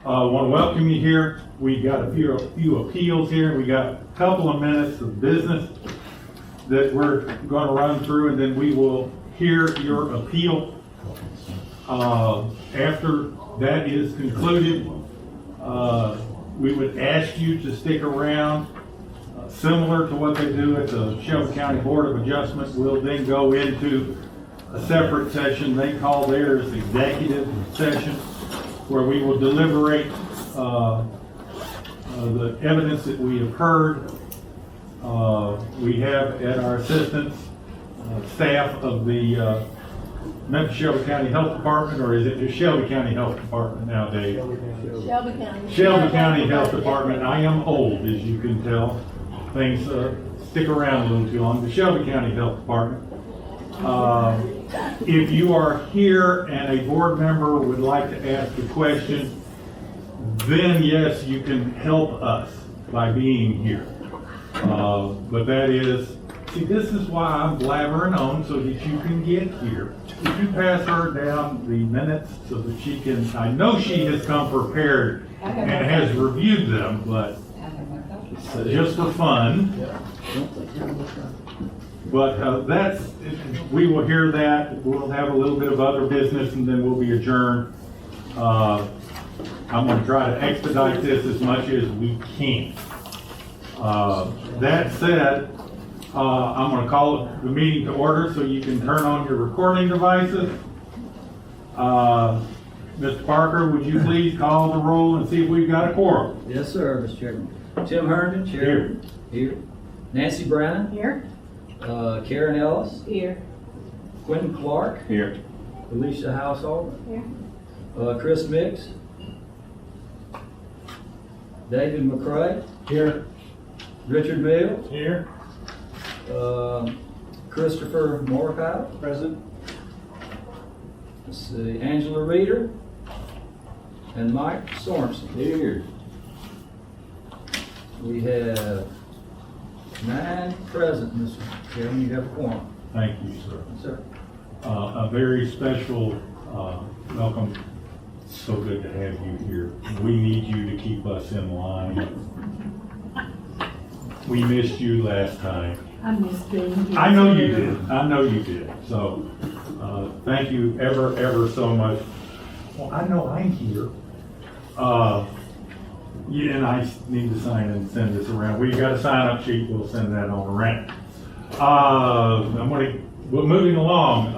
Want to welcome you here. We got a few appeals here. We got a couple of minutes of business that we're going to run through, and then we will hear your appeal. After that is concluded, we would ask you to stick around, similar to what they do at the Shelby County Board of Adjustment. We'll then go into a separate session they call theirs executive session, where we will deliberate the evidence that we have heard. We have at our assistance staff of the Memphis Shelby County Health Department, or is it just Shelby County Health Department nowadays? Shelby County. Shelby County Health Department. I am old, as you can tell. Things stick around a little too long. The Shelby County Health Department. If you are here and a board member would like to ask a question, then yes, you can help us by being here. But that is, see, this is why I'm blabbering on, so that you can get here. If you pass her down the minutes so that she can, I know she has come prepared and has reviewed them, but just for fun. But we will hear that. We'll have a little bit of other business, and then we'll be adjourned. I'm going to try to expedite this as much as we can. That said, I'm going to call the meeting to order so you can turn on your recording devices. Mr. Parker, would you please call the roll and see if we've got a quorum? Yes, sir, Mr. Chairman. Tim Herndon, Chair. Here. Nancy Brown. Here. Karen Ellis. Here. Quentin Clark. Here. Alicia Householder. Here. Chris Mix. David McCray. Here. Richard Mill. Here. Christopher Morkow. Present. Let's see, Angela Reeder. And Mike Sorensen. Here. We have 9 present, Mr. Chairman. You have a quorum. Thank you, sir. Yes, sir. A very special welcome. So good to have you here. We need you to keep us in line. We missed you last time. I missed being here. I know you did. I know you did. So thank you ever so much. Well, I know I'm here. Yeah, and I need to sign and send this around. We got a sign-up sheet. We'll send that on around. We're moving along.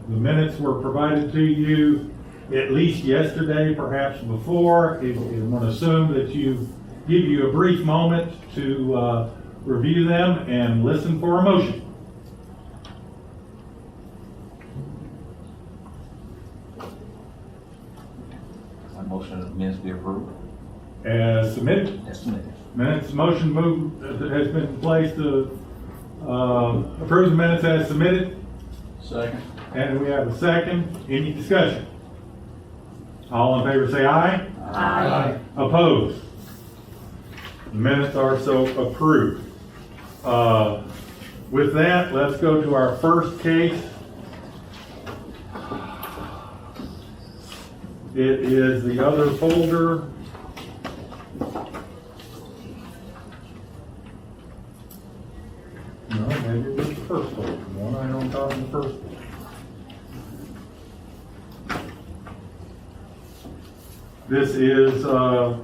The minutes were provided to you at least yesterday, perhaps before. I'm going to assume that give you a brief moment to review them and listen for a motion. I motion that the minutes be approved. As submitted. As submitted. Minutes motion has been placed to approve the minutes as submitted. Second. And we have a second. Any discussion? All in favor say aye. Aye. Opposed? The minutes are so approved. With that, let's go to our first case. It is the other folder. No, maybe it was the first folder. One I don't talk the first one. This is a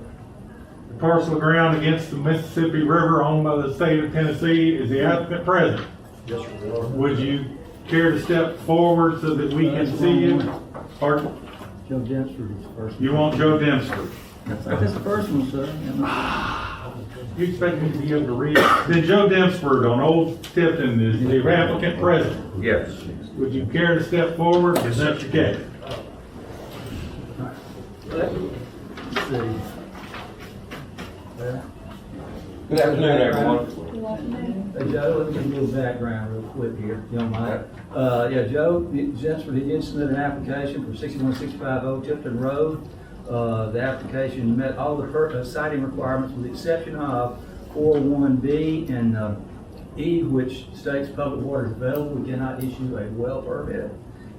parcel of ground against the Mississippi River owned by the state of Tennessee. Is the applicant present? Yes, sir. Would you care to step forward so that we can see you? Pardon? Joe Dempster is the first. You want Joe Dempster? That's the first one, sir. You expect me to be able to read? Then Joe Dempster on Old Tipton is the applicant present. Yes. Would you care to step forward? Is that your case? Let's see. Good afternoon, everyone. Hey, Joe, let me give you a little background real quick here, if you don't mind. Joe Dempster, he did submit an application for 61650 Tipton Road. The application met all the siting requirements with the exception of 401B and E, which states public water is available. We cannot issue a well permit.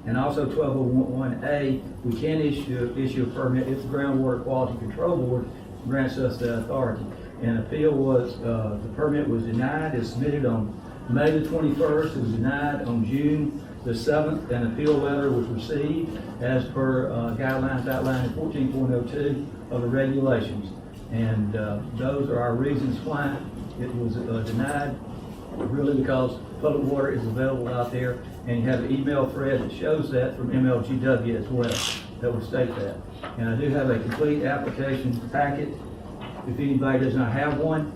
And also 1201A, we can issue a permit if the Groundwater Quality Control Board grants us the authority. And appeal was, the permit was denied, it's submitted on May the 21st, it was denied on June the 7th. An appeal letter was received as per guidelines outlined in 14.02 of the regulations. And those are our reasons why it was denied, really because public water is available out there. And you have an email thread that shows that from MLGW as well, that will state that. And I do have a complete application packet. If anybody does not have one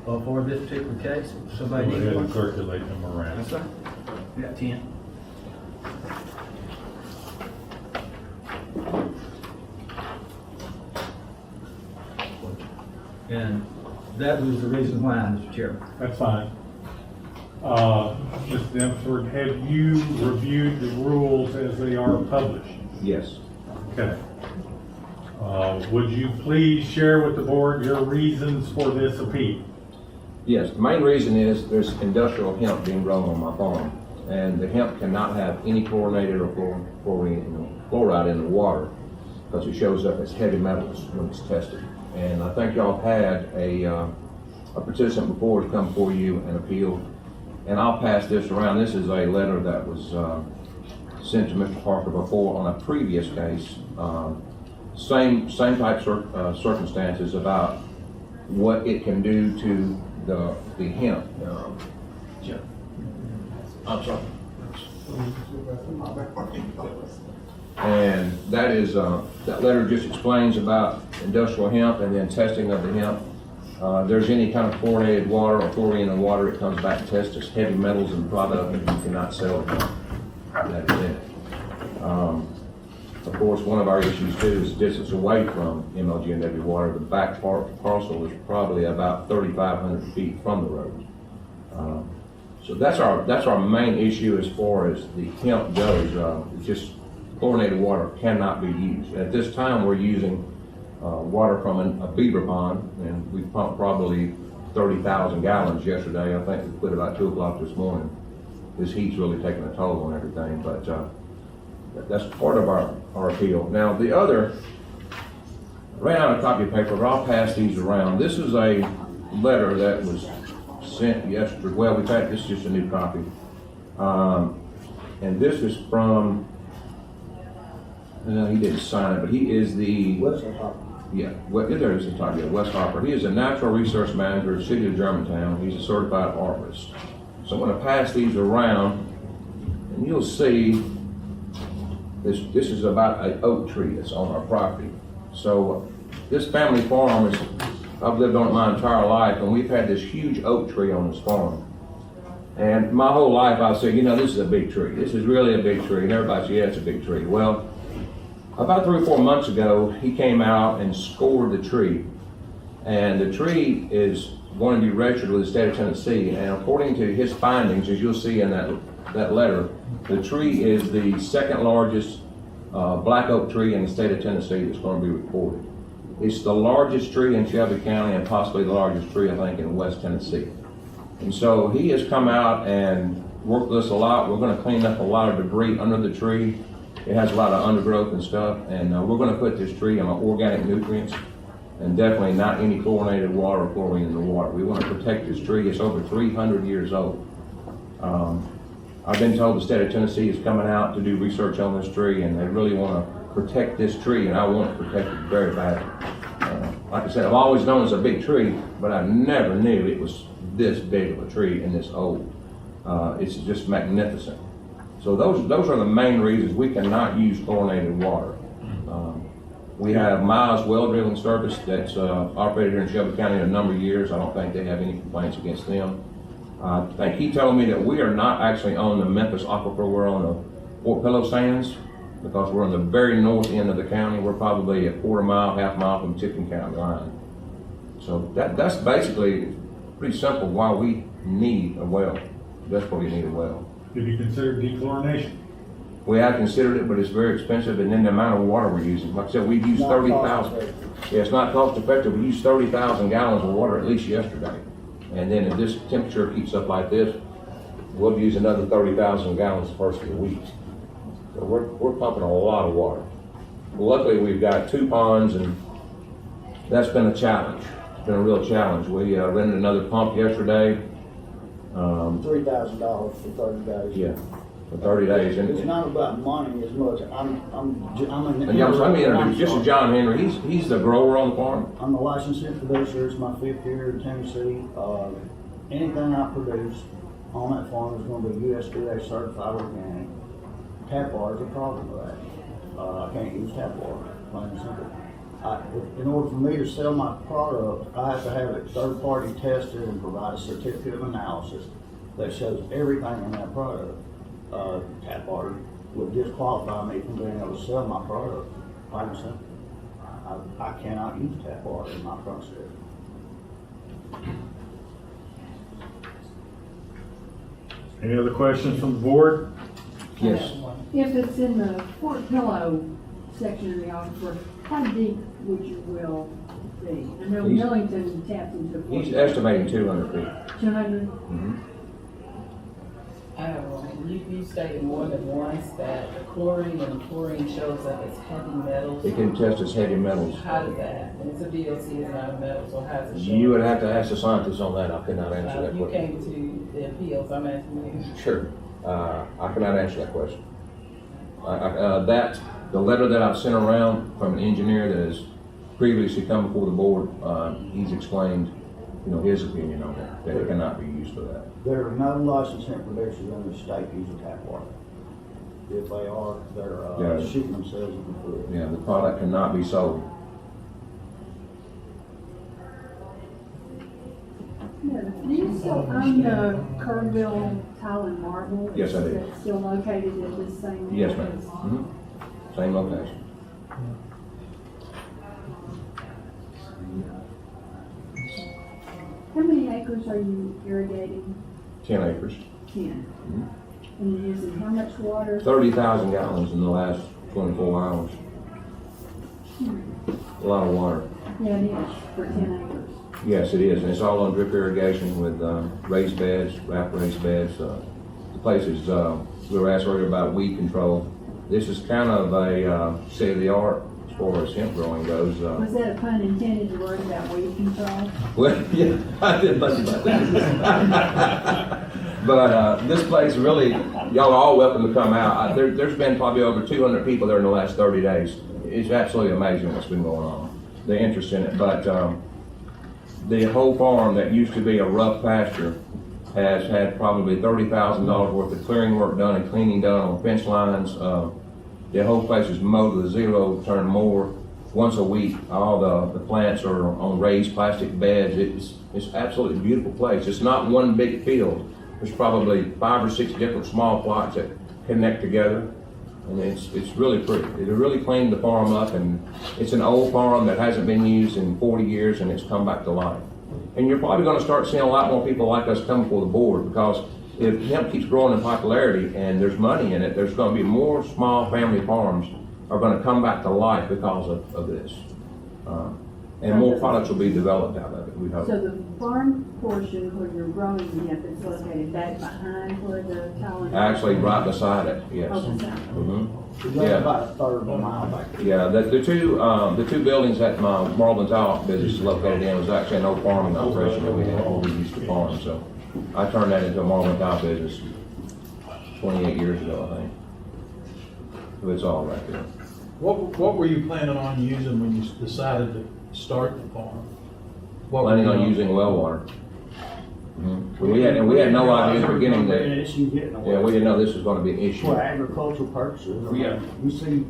for this particular case, if Go somebody ahead needs and one. circulate them around. That's right. We got 10. And that was the reason why, Mr. Chairman. That's fine. Mr. Demsford, have you reviewed the rules as they are published? Yes. Okay. Would you please share with the board your reasons for this appeal? Yes, the main reason is there's industrial hemp being grown on my farm, and the hemp cannot have any chlorinated or fluoride in the water because it shows up as heavy metals when it's tested. And I think y'all had a participant before to come before you and appeal, and I'll pass this around. This is a letter that was sent to Mr. Parker before on a previous case. Same type circumstances about what it can do to the hemp. I'm sorry. And that is, that letter just explains about industrial hemp and then testing of the hemp. There's any kind of chlorinated water or chlorine in water, it comes back and tests as heavy metals in the product, and you cannot sell it. That is it. Of course, one of our issues too is distance away from MLGNW water. The back parcel is probably about 3,500 feet from the road. So that's our main issue as far as the hemp goes. It's just chlorinated water cannot be used. At this time, we're using water from a beaver pond, and we pumped probably 30,000 gallons yesterday. I think we quit about 2 o'clock this morning. This heat's really taking a toll on everything, but that's part of our appeal. Now, the other, I ran out of copy of paper, but I'll pass these around. This is a letter that was sent yesterday. Well, this is just a new copy. And this is from, he didn't sign it, but he is the, yeah, there is the top, yeah, Wes Hopper. He is a natural resource manager at the City of Germantown. He's a certified arborist. So I'm going to pass these around, and you'll see this is about an oak tree that's on our property. So this family farm is, I've lived on it my entire life, and we've had this huge oak tree on this farm. And my whole life I said, this is a big tree. This is really a big tree. And everybody said, yeah, it's a big tree. Well, about 3 or 4 months ago, he came out and scored the tree. And the tree is going to be registered with the state of Tennessee. And according to his findings, as you'll see in that letter, the tree is the second largest black oak tree in the state of Tennessee that's going to be recorded. It's the largest tree in Shelby County and possibly the largest tree, I think, in West Tennessee. And so he has come out and worked with us a lot. We're going to clean up a lot of debris under the tree. It has a lot of undergrowth and stuff, and we're going to put this tree on organic nutrients and definitely not any chlorinated water or chlorine in the water. We want to protect this tree. It's over 300 years old. I've been told the state of Tennessee is coming out to do research on this tree, and they really want to protect this tree, and I want to protect it very badly. Like I said, I've always known it's a big tree, but I never knew it was this big of a tree and this old. It's just magnificent. So those are the main reasons we cannot use chlorinated water. We have Miles Well Drilling Service that's operated here in Shelby County in a number of years. I don't think they have any complaints against them. I think he told me that we are not actually on the Memphis Aquifer, we're on the Fort Pillow Sands, because we're on the very north end of the county. We're probably a quarter mile, half mile from Tiffin County line. So that's basically pretty simple why we need a well. That's why we need a well. Did you consider dechlorination? We have considered it, but it's very expensive, and then the amount of water we're using. Like I said, we've used 30,000. Yeah, it's not cost effective. We used 30,000 gallons of water at least yesterday. And then if this temperature keeps up like this, we'll use another 30,000 gallons the first of the week. We're pumping a lot of water. Luckily, we've got 2 ponds, and that's been a challenge. It's been a real challenge. We rented another pump yesterday. $3,000 for 30 days. Yeah, for 30 days. It's not about money as much. I'm an. And let me introduce, this is John Henry. He's the grower on the farm. I'm a licensed producer. It's my 5th year in Tennessee. Anything I produce on that farm is going to be USDA certified organic. Tap water is a problem with that. I can't use tap water, plain and simple. In order for me to sell my product, I have to have it third-party tested and provide a certificate of analysis that shows everything in that product. Tap water would disqualify me from being able to sell my product, plain and simple. I cannot use tap water in my process. Any other questions from the board? Yes. If it's in the Fort Pillow section of the aquifer, how deep would your well be? I know He's- Millington taps into Fort. He's estimating 200 feet. 200? I have one. You stated more than once that the chlorine shows up as heavy metals. It can test as heavy metals. How does that? And it's a VOC, it's not a metal, so how does it show? You would have to ask the scientists on that. I could not answer that You question. came to the appeals, I'm asking you. Sure. I cannot answer that question. The letter that I've sent around from an engineer that has previously come before the board, he's explained, his opinion on that it cannot be used for that. There are no licensed hemp producers in the state using tap water. If they are, they're Yeah. shooting themselves in the foot. Yeah, the product cannot be sold. Yeah. Do you still own the Kerrville Tile and Marble? Yes, I do. Is that still located at the same? Yes, ma'am. place? Same location. How many acres are you irrigating? 10 acres. 10. And you're using how much water? 30,000 gallons in the last 24 hours. A lot of water. Yeah, it is, for 10 acres. Yes, it is, and it's all on drip irrigation with raised beds, wrap raised beds. The place is, we were asked earlier about weed control. This is kind of a state-of-the-art as far as hemp growing goes. Was that a pun intended to worry about weed control? Well, yeah, I didn't much about that. But this place really, y'all are all welcome to come out. There's been probably over 200 people there in the last 30 days. It's absolutely amazing what's been going on, the interest in it. But the whole farm that used to be a rough pasture has had probably $30,000 worth of clearing work done and cleaning done on fence lines. The whole place is mowed to zero turn more once a week. All the plants are on raised plastic beds. It's absolutely beautiful place. It's not one big field. There's probably 5 or 6 different small plots that connect together. And it's really pretty. It really cleaned the farm up, and it's an old farm that hasn't been used in 40 years, and it's come back to life. And you're probably gonna start seeing a lot more people like us come before the board, because if hemp keeps growing in popularity and there's money in it, there's gonna be more small family farms are gonna come back to life because of this. And more products will be developed out of it, we hope. So the farm portion where you're growing the hemp is located back behind where the tile and. Actually, right beside it, yes. Oh, beside. Mhm. It's Yeah. about a third of a mile back. Yeah, the two buildings that my Marble and Tile business is located in was actually an old farming operation that we had, where we used to farm, so I turned that into a Marble and Tile business 28 years ago, I think. So it's all right there. What were you planning on using when you decided to start the farm? What were Planning you on doing? using well water. We had no idea at the beginning An that, issue getting a yeah, well. we didn't know this was gonna be an issue. For agricultural purposes. I mean, Yeah. You see,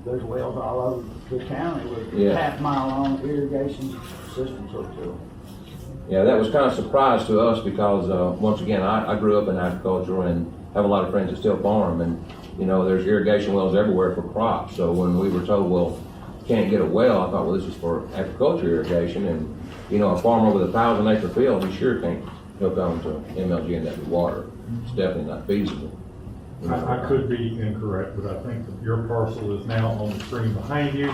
there's wells all over the county with Yeah. half-mile-long irrigation systems hooked to them. Yeah, that was kind of a surprise to us because, once again, I grew up in agriculture and have a lot of friends that still farm, and, there's irrigation wells everywhere for crops. So when we were told, well, can't get a well, I thought, well, this is for agriculture irrigation, and, a farmer with a 1,000-acre field, he sure can't hook on to MLG and that water. It's definitely not feasible. I could be incorrect, but I think that your parcel is now on the screen behind you.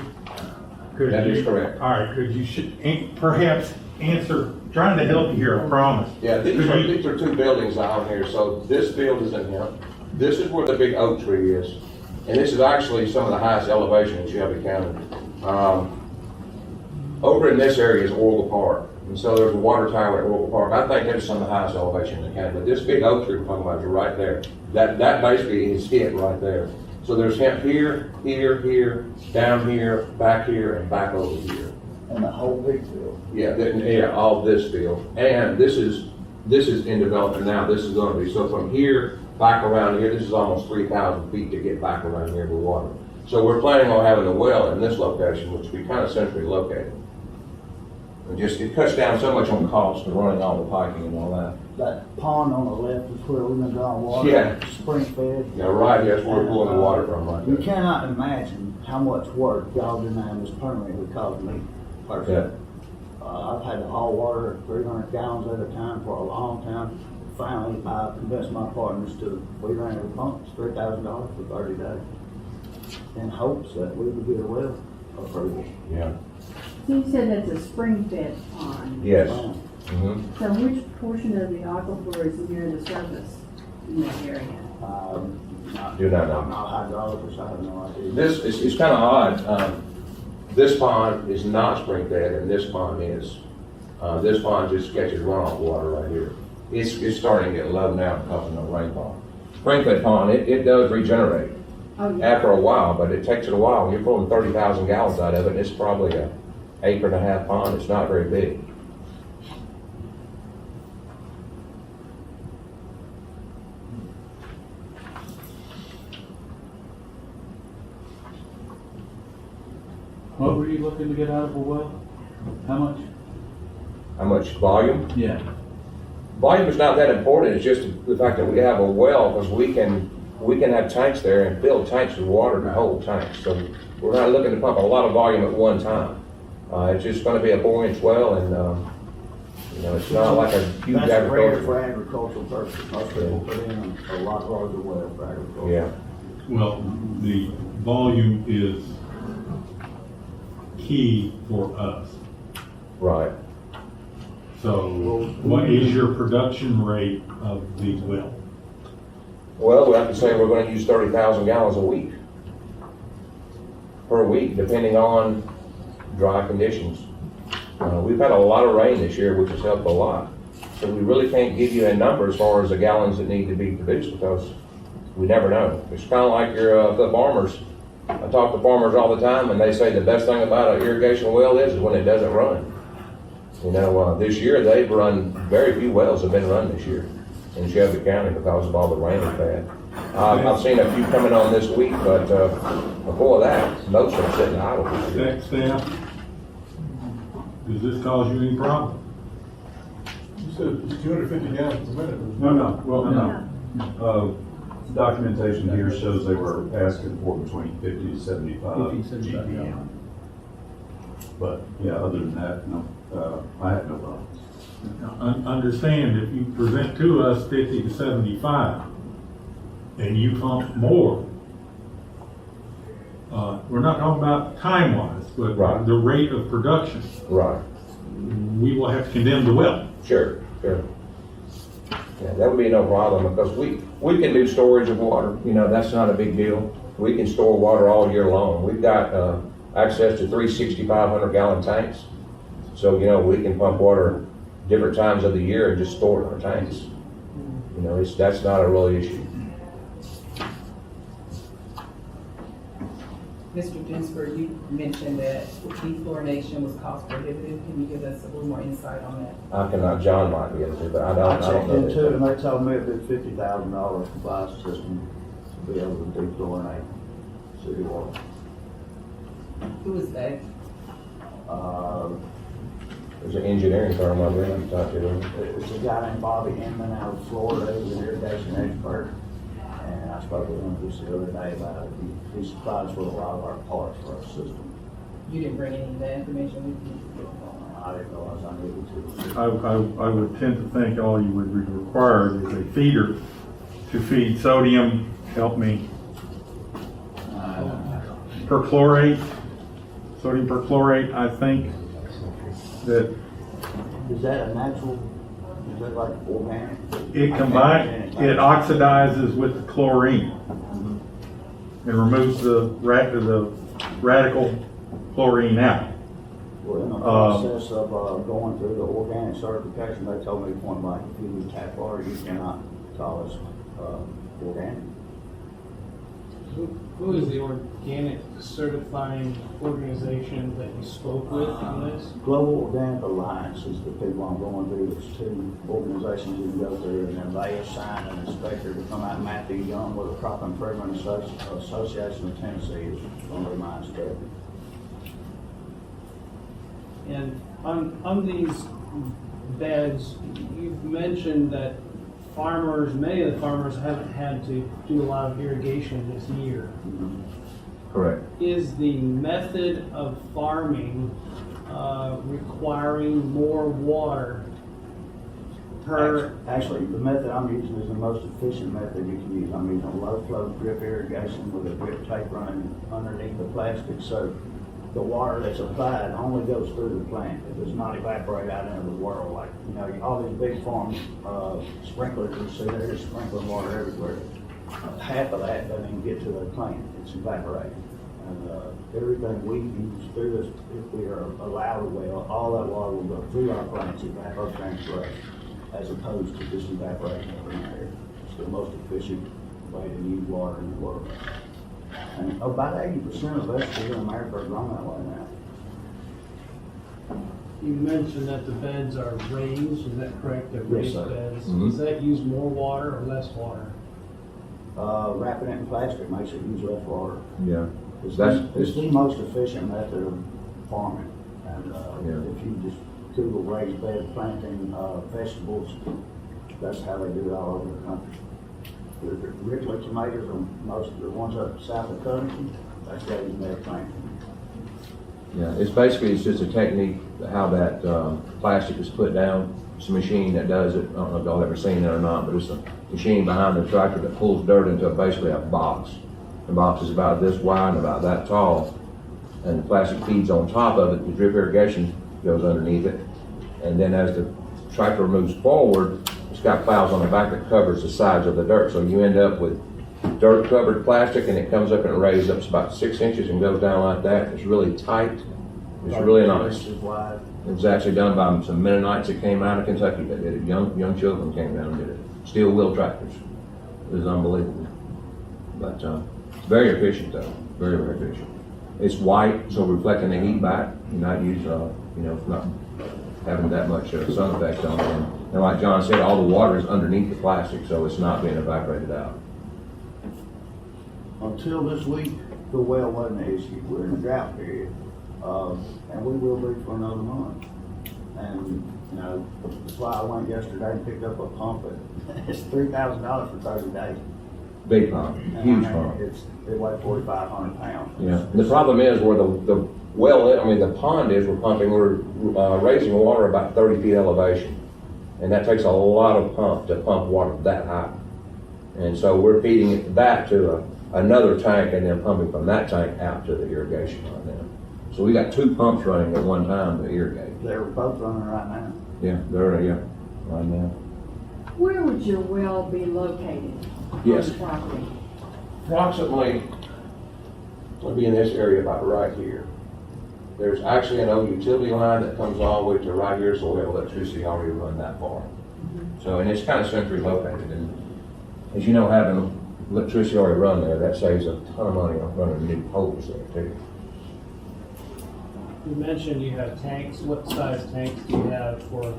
Could That is you- correct. All right, could you perhaps answer, trying to help you here, I promise. Yeah, Could you- these are two buildings out here, so this field is in here. This is where the big oak tree is. and this is actually some of the highest elevation in Shelby County. Over in this area is Oracle Park, and so there's a water tower at Oracle Park. I think that's some of the highest elevation in the county, but this big oak tree we're talking about is right there. That basically is it right there. So there's hemp here, here, down here, back here, and back over here. And the whole big field. Yeah, all this field, and this is in development now. This is going to be, so from here back around here, this is almost 3,000 feet to get back around here with water. So we're planning on having a well in this location, which will be kind of centrally located. And just, it cuts down so much on cost of running all the piping and all that. That pond on the left is where we've been drawing water. Yeah. Spring fed. Yeah, right, that's where we're pulling the water from right You there. cannot imagine how much work y'all did on this permit would cost me personally. I've had to haul water 300 gallons at a time for a long time. Finally, I convinced my partners we ran a pump, $3,000 for 30 days, in hopes that we would get a well approval. Yeah. So you said that's a spring-fed pond. Yes. Um, Mm-hmm. So which portion of the aquifer is near the surface in that area? Do not know. I'm not hydraulic, so I have no idea. This, it's kind of odd. This pond is not spring fed and this pond is. This pond just catches runoff water right here. It's starting to get low now because of no rainfall. Spring fed pond, it does regenerate Oh, yeah. after a while, but it takes it a while. When you're pulling 30,000 gallons out of it, it's probably an acre and a half pond. It's not very big. What were you looking to get out of a well? How much? How much volume? Yeah. Volume is not that important. It's just the fact that we have a well, because we can have tanks there and fill tanks with water to hold tanks. So we're not looking to pump a lot of volume at one time. It's just going to be a 4-inch well, and it's not like a huge That's rare agricultural. for agricultural purposes. Most people put in a lot larger well for agriculture. Yeah, Well, the volume is key for us. right. So what is your production rate of the well? Well, we have to say we're going to use 30,000 gallons a week. Per week, depending on dry conditions. We've had a lot of rain this year, which has helped a lot. So we really can't give you a number as far as the gallons that need to be produced because we never know. It's kind of like the farmers. I talk to farmers all the time and they say the best thing about an irrigation well is when it doesn't run. This year they've run, very few wells have been run this year in Shelby County because of all the rain we've had. I've seen a few coming on this week, but before that, most of them sitting idle this year. Staff, does this cause you any problem? You said it's 250 gallons per minute. No, well, no. Documentation here shows they were asking for between 50 to 75 50 to 75 GPM. But, yeah, other than that, no, I have no problems. Understand, if you present to us 50 to 75 and you pump more, we're not talking about time-wise, but Right. the rate of production, Right, we will have to condemn the well. sure. Yeah, that would be no problem because we can do storage of water, that's not a big deal. We can store water all year long. We've got access to 3 6,500 gallon tanks. So, we can pump water different times of the year and just store it in our tanks. That's not a real issue. Mr. Ginsburg, you mentioned that defluorination was cost prohibitive. Can you give us a little more insight on that? I cannot, John might be able to, but I I don't checked know. into it and they told me it'd be $50,000 to buy a system to be able to defluorinate city water. Who is that? There's an engineering firm I believe you talked to. It's a guy named Bobby Inman out of Florida, he's an irrigation expert. And I spoke with him just the other day about it. He supplies with a lot of our parts for our system. You didn't bring any of that information with you? I didn't realize I needed to. I would tend to think all you would require is a feeder to feed sodium, help me, perchlorate, sodium perchlorate, I think, that Is that a natural, is that like organic? it combines, it oxidizes with the chlorine. and removes the radical chlorine out. Well, in the process of going through the organic certification, they told me point blank, if you use tap water, you cannot call this organic. Who is the organic certifying organization that you spoke with on this? Global Organic Alliance is the people I'm going through. There's two organizations you can go through, and then they assign an inspector to come out. Matthew Young with the Crop Improvement Association of Tennessee is going to be my inspector. And on these beds, you've mentioned that many of the farmers haven't had to do a lot of irrigation this year. Correct. Is the method of farming requiring more water per? Actually, the method I'm using is the most efficient method you can use. I'm using low flow drip irrigation with a drip tape running underneath the plastic, so the water that's applied only goes through the plant. It does not evaporate out into the world like, all these big farm sprinklers you see, they're just sprinkling water everywhere. Half of that doesn't even get to the plant, it's evaporating. And everything we use through this, if we are allowed well, all that water will go through our plants, evapotranspirate, as opposed to just evaporating over in there. It's the most efficient way to use water in the world. And about 80% of vegetables in America are grown that way now. You mentioned that the beds are raised, is that correct? They're Yes, raised sir. beds. Mhm. Does that use more water or less water? Wrapping it in plastic makes it use less water. Yeah. It's That's the most efficient method of farming. And Yeah. if you just Google raised bed planting vegetables, that's how they do it all over the country. The Ridley tomatoes and most of the ones up south of Covington, that's raised bed planting. Yeah, it's just a technique, how that plastic is put down. It's a machine that does it. I don't know if y'all ever seen it or not, but it's a machine behind the tractor that pulls dirt into basically a box. The box is about this wide and about that tall, and the plastic feeds on top of it. The drip irrigation goes underneath it, and then as the tractor moves forward, it's got plows on the back that covers the sides of the dirt. So you end up with dirt-covered plastic, and it comes up and it raises up to about 6 inches and goes down like that. It's really tight. It's really nice. Inches wide. It was actually done by some Mennonites that came out of Kentucky that did it. Young children came down and did it. Steel wheel tractors. It was unbelievable. But very efficient though. Very, very efficient. It's white, so reflecting the heat back. You're not using, not having that much sun effect on it. And like John said, all the water is underneath the plastic, so it's not being evaporated out. Until this week, the well wasn't an issue. We're in a drought period. And we will be for another month. And, that's why I went yesterday and picked up a pump at, it's $3,000 for 30 days. Big pump, And huge I mean, pump. It weighs 4,500 pounds. Yeah, and the problem is where the well, the pond is, we're raising water about 30 feet elevation. And that takes a lot of pump to pump water that high. And so we're feeding that to another tank and then pumping from that tank out to the irrigation right now. So we got 2 pumps running at one time to irrigate. They're both running right now. Yeah, right now. Where would your well be located? Yes. On the property? Approximately, it'll be in this area about right here. There's actually an old utility line that comes all the way to right here, so we have electricity already run that far. So, and it's kind of centrally located, and as you know, having electricity already run there, that saves a ton of money on running new poles there too. You mentioned you have tanks. What size tanks do you have for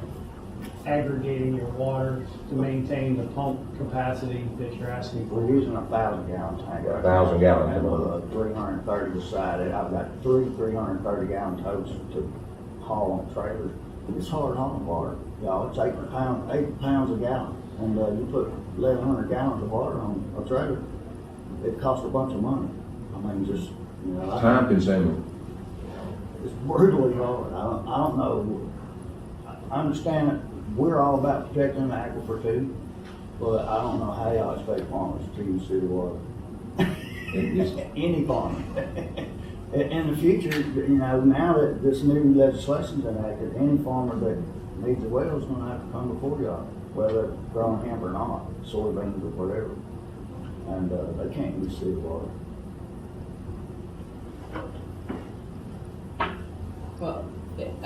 aggregating your water to maintain the pump capacity that you're asking for? We're using a 1,000-gallon tank. 1,000 gallon. And with a 330 beside it, I've got 3 330-gallon totes to haul on trailers. It's hard hauling water. Y'all, it's 8 pounds a gallon. And you put 1,100 gallons of water on a trailer, it costs a bunch of money. I mean, just, Time consuming. it's brutally hard. I don't know. I understand that we're all about protecting the aquifer too, but I don't know how y'all expect farmers to use city water. Any farmer. In the future, now that this new legislation's enacted, any farmer that needs a well is gonna have to come before y'all, whether they're growing hemp or not, soybeans or whatever. And they can't use city water.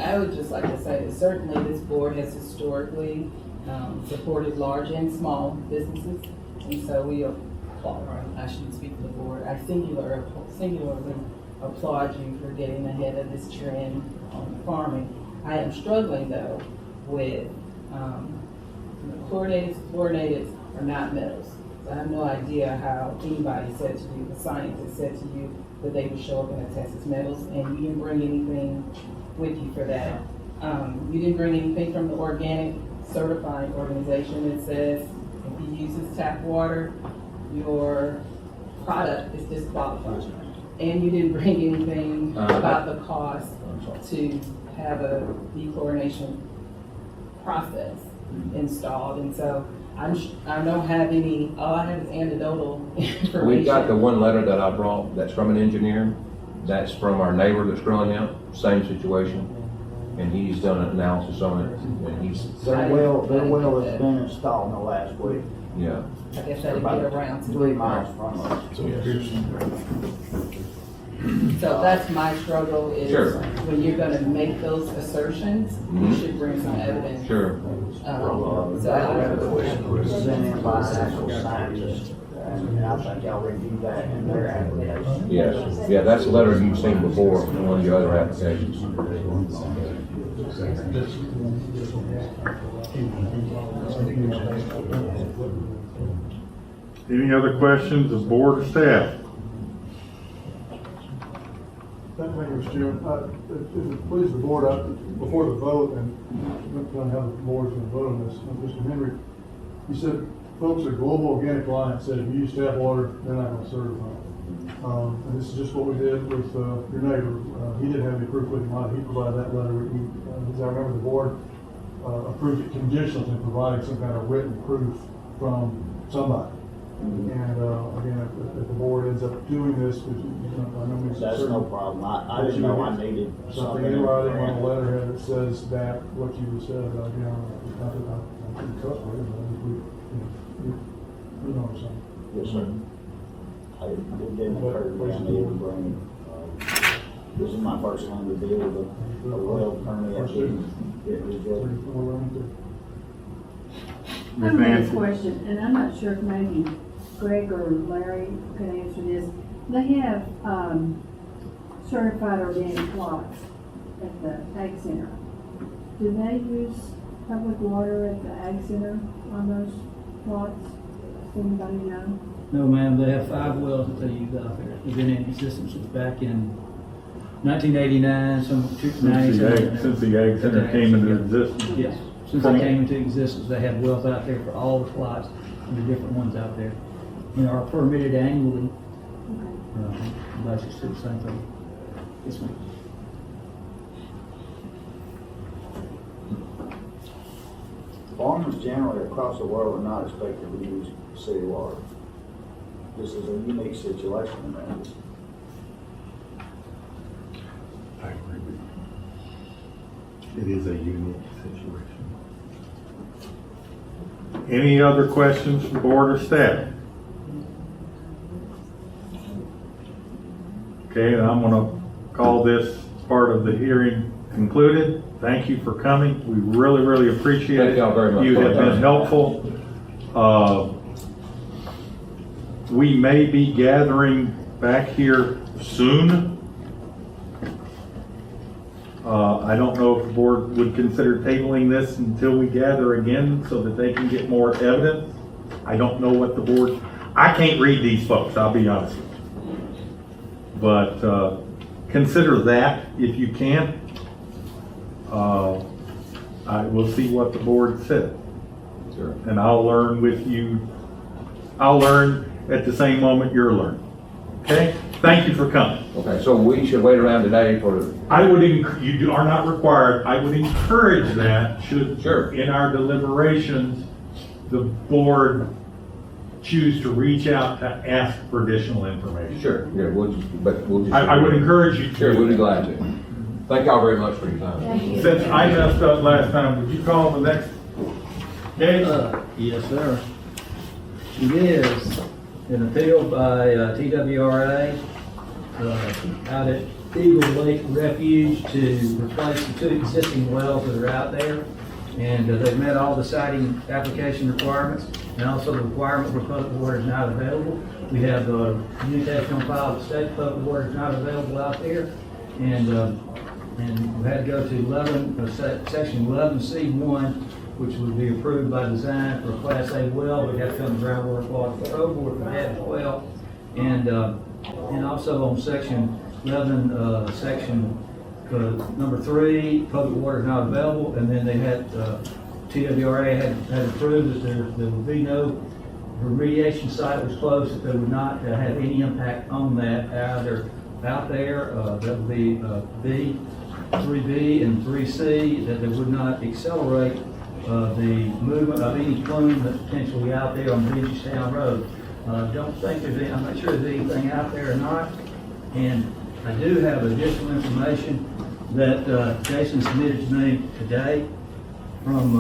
I would just like to say that certainly this board has historically supported large and small businesses. And so we applaud, I shouldn't speak for the board, I singularly applaud you for getting ahead of this trend on farming. I am struggling though with fluorinated are not metals. So I have no idea how anybody said to you, the scientist said to you, that they would show up in a Texas Metals, and you didn't bring anything with you for that. You didn't bring anything from the organic certifying organization that says if you use this tap water, your product is disqualified. And you didn't bring anything about the cost to have a dechlorination process installed, and so I don't have any, all I have is anecdotal information. We've got the one letter that I brought, that's from an engineer, that's from our neighbor that's growing out, same situation. And he's done an analysis on it, and he's, Their well has been installed in the last week. yeah. I guess I didn't get around to 3 it. miles from us. So that's my struggle is Sure. when you're gonna make those assertions, you should bring some evidence. Sure. So I Sent in by an actual scientist, and I think y'all reviewed that in their application. Yes, yeah, that's a letter you've seen before in one of your other applications. Any other questions of board or staff? Thank you, Mr. Chairman. If it pleases the board, before the vote, and I'm going to have the board's going to vote on this, Mr. Henry, you said folks at Global Organic Alliance said if you use tap water, they're not going to certify it. And this is just what we did with your neighbor. He didn't have any proof with him. He provided that letter. As I remember, the board approved it conditionally in providing some kind of written proof from somebody. And again, if the board ends up doing this, which I know means That's no problem. I didn't know I needed something in writing on the letterhead that says that what you said about, you know, I pretty trustworthy, but I think you know what I'm saying. Yes, sir. It didn't occur to me, I needed to bring, this is my first time to deal with a well permit. It was I have another question, and I'm not sure if maybe Greg or Larry can answer this. They have certified organic plots at the Ag Center. Do they use public water at the Ag Center on those plots? Does anybody know? No, ma'am, they have 5 wells that they use out there. They've been in existence since back in 1989, some 90s. Since the Ag Center came into existence. Yes, since they came into existence, they have wells out there for all the plots and the different ones out there. You know, are permitted annually. Basically the same thing. Yes, ma'am. Farmers generally across the world are not expected to use city water. This is a unique situation in that. I agree with you. It is a unique situation. Any other questions from board or staff? Okay, then I'm gonna call this part of the hearing concluded. Thank you for coming. We really, really appreciate it. Thank y'all very much. You have been helpful. We may be gathering back here soon. I don't know if the board would consider tabling this until we gather again so that they can get more evidence. I don't know what the board, I can't read these folks, I'll be honest with you. But consider that if you can. I will see what the board said. Sure. And I'll learn with you. I'll learn at the same moment you're learning. Okay? Thank you for coming. Okay, so we should wait around today for, I would, you are not required, I would encourage that should, Sure. in our deliberations, the board choose to reach out to ask for additional information. sure, yeah, we'll just. I would encourage you to. Sure, we'll be glad to. Thank y'all very much for your time. Since I messed up last time, would you call the next case? Yes, sir. It is an appeal by TWRA out at Eagle Lake Refuge to replace the 2 existing wells that are out there. And they've met all the siting application requirements, and also the requirement where public water is not available. We have communication on file that states public water is not available out there. And we had to go to section 11C1, which would be approved by design for a Class A well. We have to come to Groundwater Quality Control Board for that as well. And also on section 11, section number 3, public water is not available. And then they had, TWRA had approved that there would be no remediation site was closed, that they would not have any impact on that either out there. That would be B, 3B and 3C, that they would not accelerate the movement of any plume that's potentially out there on Bridgetown Road. Don't think there's any, I'm not sure there's anything out there or not. And I do have additional information that Jason submitted to me today from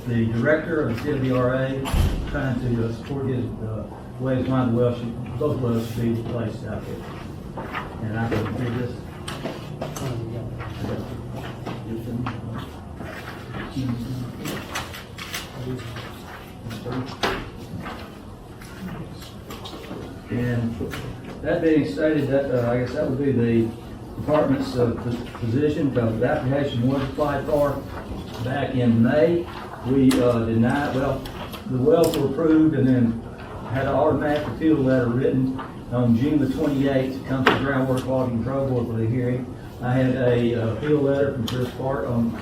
the director of the CWRA, trying to support his ways why the wells both wells should be replaced out there. And I can read this. And that being stated, that I guess that would be the department's position. The application was applied for back in May. We denied, well, the wells were approved and then had an automatic appeal letter written on June the 28th to come to the Groundwater Quality Control Board for the hearing. I had a appeal letter from Chris Park on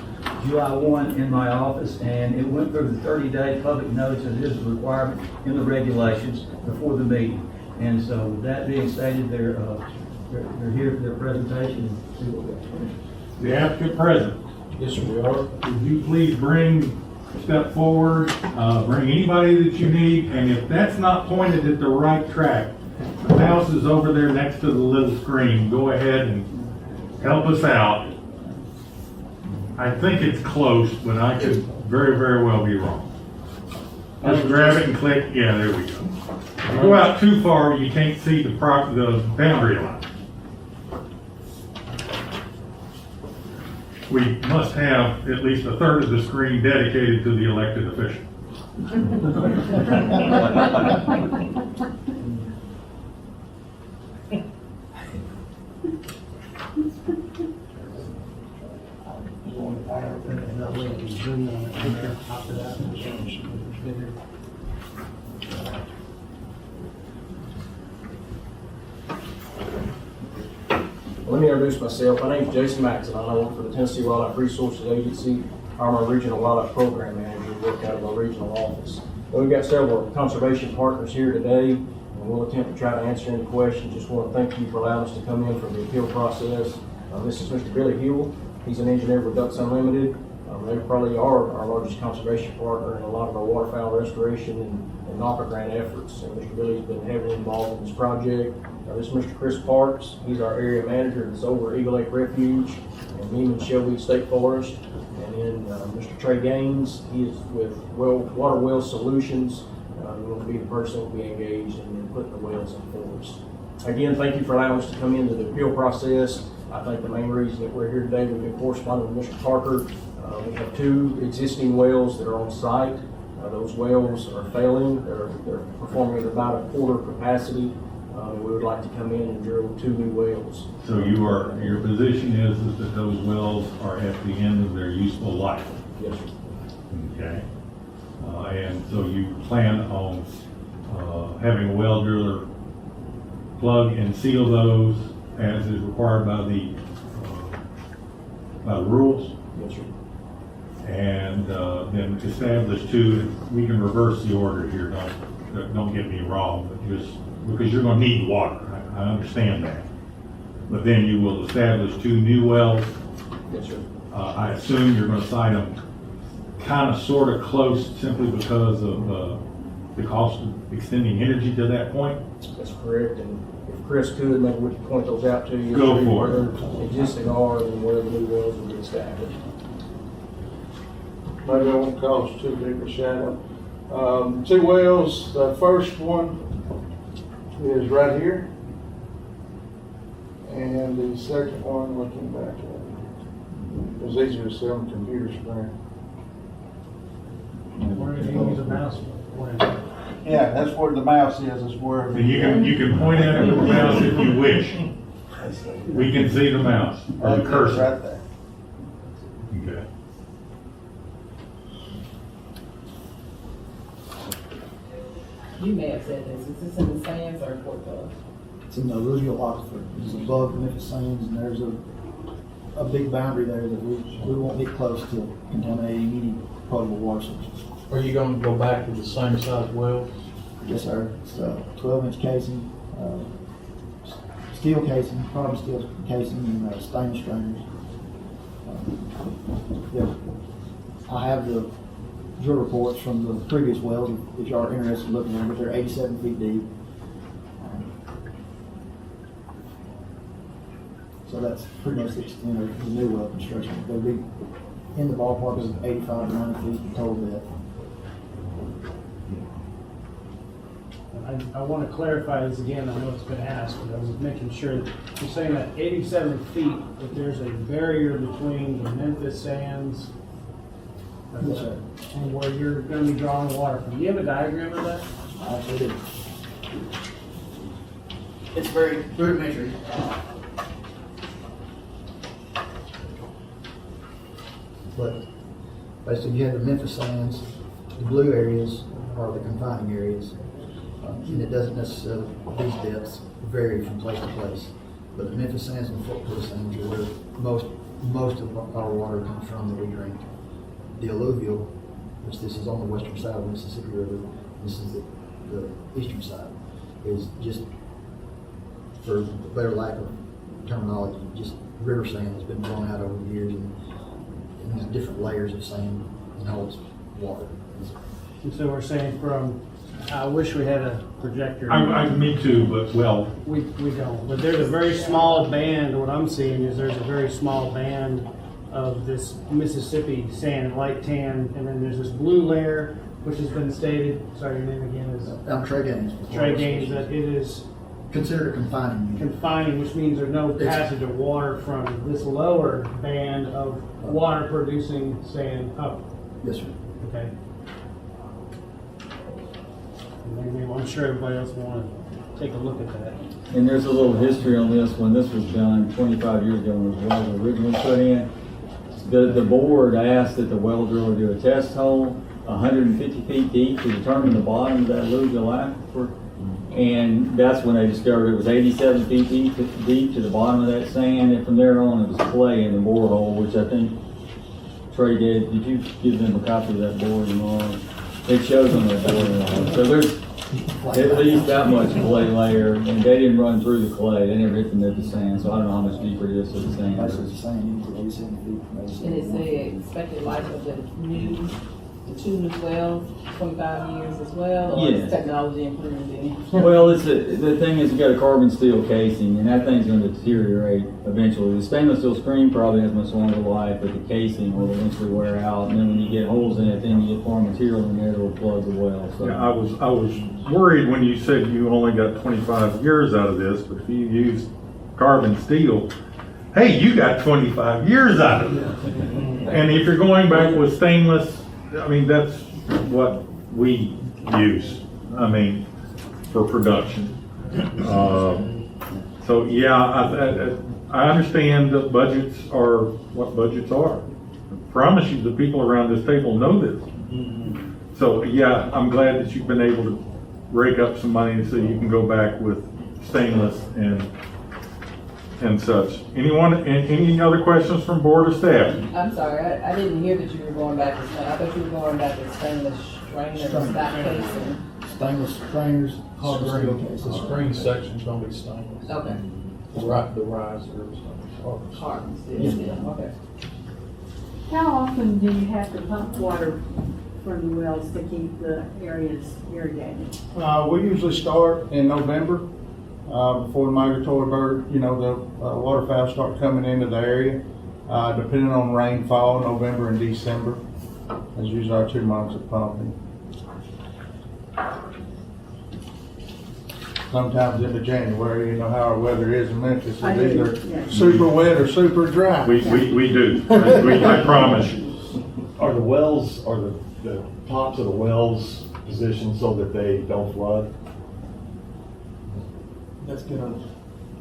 July 1 in my office, and it went through the 30-day public notice as is a requirement in the regulations before the meeting. And so with that being stated, they're here for their presentation and see what we have. The applicant present. Yes, sir, we are. Would you please step forward, bring anybody that you need, and if that's not pointed at the right track, the mouse is over there next to the little screen. Go ahead and help us out. I think it's close, but I could very, very well be wrong. Just grab it and click. Yeah, there we go. If you go out too far, you can't see the boundary line. We must have at least a third of the screen dedicated to the elected official. Let me introduce myself. My name is Jason Maxon. I work for the Tennessee Wildlife Resources Agency. I'm our Regional Wildlife Program Manager. We work out of our regional office. And we've got several conservation partners here today, and we'll attempt to try to answer any questions. Just want to thank you for allowing us to come in for the appeal process. This is Mr. Billy Hill. He's an engineer with Ducks Unlimited. They probably are our largest conservation partner in a lot of our waterfowl restoration and NOPA grant efforts. And Mr. Billy's been heavily involved in this project. This is Mr. Chris Parks. He's our area manager that's over Eagle Lake Refuge and Neiman Shelby State Forest. And then Mr. Trey Gaines, he is with Water Well Solutions. He will be the person who will be engaged in putting the wells in force. Again, thank you for allowing us to come into the appeal process. I think the main reason that we're here today, we've been corresponding with Mr. Parker. We have 2 existing wells that are on site. Those wells are failing. They're performing at about a quarter capacity. We would like to come in and drill 2 new wells. So your position is that those wells are at the end of their useful life? Yes, sir. Okay. And so you plan on having a well driller plug and seal those as is required by the rules? Yes, sir. And then establish 2. We can reverse the order here. Don't get me wrong, but just because you're going to need water. I understand that. But then you will establish 2 new wells. Yes, sir. I assume you're going to site them kind of sort of close simply because of the cost of extending energy to that point? That's correct. And if Chris could, maybe we could point those out to you. Go for it. Where existing are and where the new wells will be established. Maybe I won't cause too big a shadow. 2 wells, the first one is right here. And the second one, looking back at it, it was easier to see on the computer screen. Where did you use a mouse? What is it? Yeah, that's where the mouse is where. So you can point at the mouse if you wish. We can see the mouse or the cursor. Right there. Okay. You may have said this, is this in the sands or Fort Dulles? It's in the alluvial aquifer, it's above the Memphis Sands, and there's a big boundary there that we won't get close to contaminating any potable water sources. Are you gonna go back to the same size wells? Yes, sir. It's 12-inch casing, steel casing, carbon steel casing, and stainless strainers. Yeah. I have the drill reports from the previous wells, if y'all are interested in looking at them, but they're 87 feet deep. So that's pretty much the extent of the new well construction. They'll be in the ballpark of 85 to 90 feet total depth. I want to clarify this again, I know it's been asked, but I was making sure that you're saying that 87 feet, that there's a barrier between the Memphis Sands Yes, sir. and where you're going to be drawing water from. Do you have a diagram of that? I actually do. It's very rudimentary. But basically, you have the Memphis Sands, the blue areas are the confining areas. And it doesn't necessarily, these depths vary from place to place. But the Memphis Sands and the Fort Dulles Sands are where most of our water comes from that we drink. The alluvial, which this is on the western side of the Mississippi River, this is the eastern side, is just, for better lack of terminology, just river sand that's been blown out over the years and these different layers of sand and holds water. And so we're saying from, I wish we had a projector. Me too, but well, We don't, but there's a very small band, what I'm seeing is there's a very small band of this Mississippi sand, light tan, and then there's this blue layer, which has been stated, sorry, your name again is? I'm Trey Gaines. Trey Gaines, that it is Considered a confining unit. confining, which means there's no passage of water from this lower band of water producing sand up, Yes, sir. okay? And maybe, I'm sure everybody else will want to take a look at that. And there's a little history on this one. This was done 25 years ago when the well was originally put in. The board asked that the well driller do a test hole 150 feet deep to determine the bottom of that alluvial aquifer. And that's when they discovered it was 87 feet deep to the bottom of that sand. And from there on, it was clay in the borehole, which I think Trey did. Did you give them a copy of that board and all? It shows on that board. So there's at least that much clay layer, and they didn't run through the clay. They never hit them into the sand, so I don't know how much deeper it is to the sand. That's the same, 87 feet. And it's the expected life of the two new wells, 25 years as well, or Yes. is technology improving? Well, the thing is, you got a carbon steel casing, and that thing's going to deteriorate eventually. The stainless steel screen probably has much longer life, but the casing will eventually wear out. And then when you get holes in it, then you get foreign material in there that will plug the well. So. yeah, I was worried when you said you only got 25 years out of this, but if you use carbon steel, hey, you got 25 years out of it. And if you're going back with stainless, I mean, that's what we use, I mean, for production. So, yeah, I understand that budgets are what budgets are. I promise you, the people around this table know this. So, yeah, I'm glad that you've been able to rake up some money so you can go back with stainless and such. Any other questions from board or staff? I'm sorry, I didn't hear that you were going back to stainless. I thought you were going back to stainless strainer, stop casing. Stainless strainers, carbon steel The cases. screen section's gonna be stainless. Okay, The riser is carbon steel, Yes, yeah, ma'am. okay. How often do you have to pump water from the wells to keep the areas irrigated? We usually start in November, before the migratory bird, the waterfowl start coming into the area. Depending on rainfall, November and December is usually our 2 months of pumping. sometimes into January, you know how our weather is in Memphis, I it's do, either yeah. super wet or super dry. We do. I promise you. Are the wells, are the tops of the wells positioned so that they don't flood? That's gonna,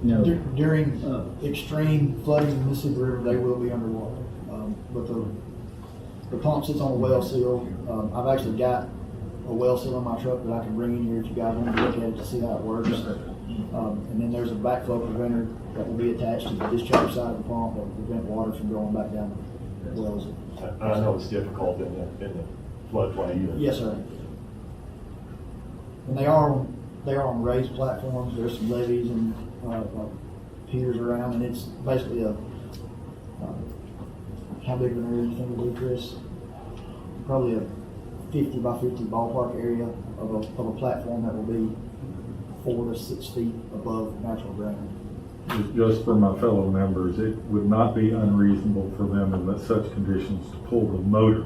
No. during extreme flooding in the Mississippi River, they will be underwater. But the pump sits on a well seal. I've actually got a well seal on my truck that I can bring in here if you guys want to look at it to see how it works. And then there's a backflow preventer that will be attached to the discharge side of the pump that will prevent water from going back down the wells. I know it's difficult in the floodplain either. Yes, sir. And they are on raised platforms. There's some levees and piers around, and it's basically a how big of an area do you think it would be, Chris? Probably a 50 by 50 ballpark area of a platform that will be 4 to 6 feet above natural ground. Just for my fellow members, it would not be unreasonable for them in such conditions to pull the motor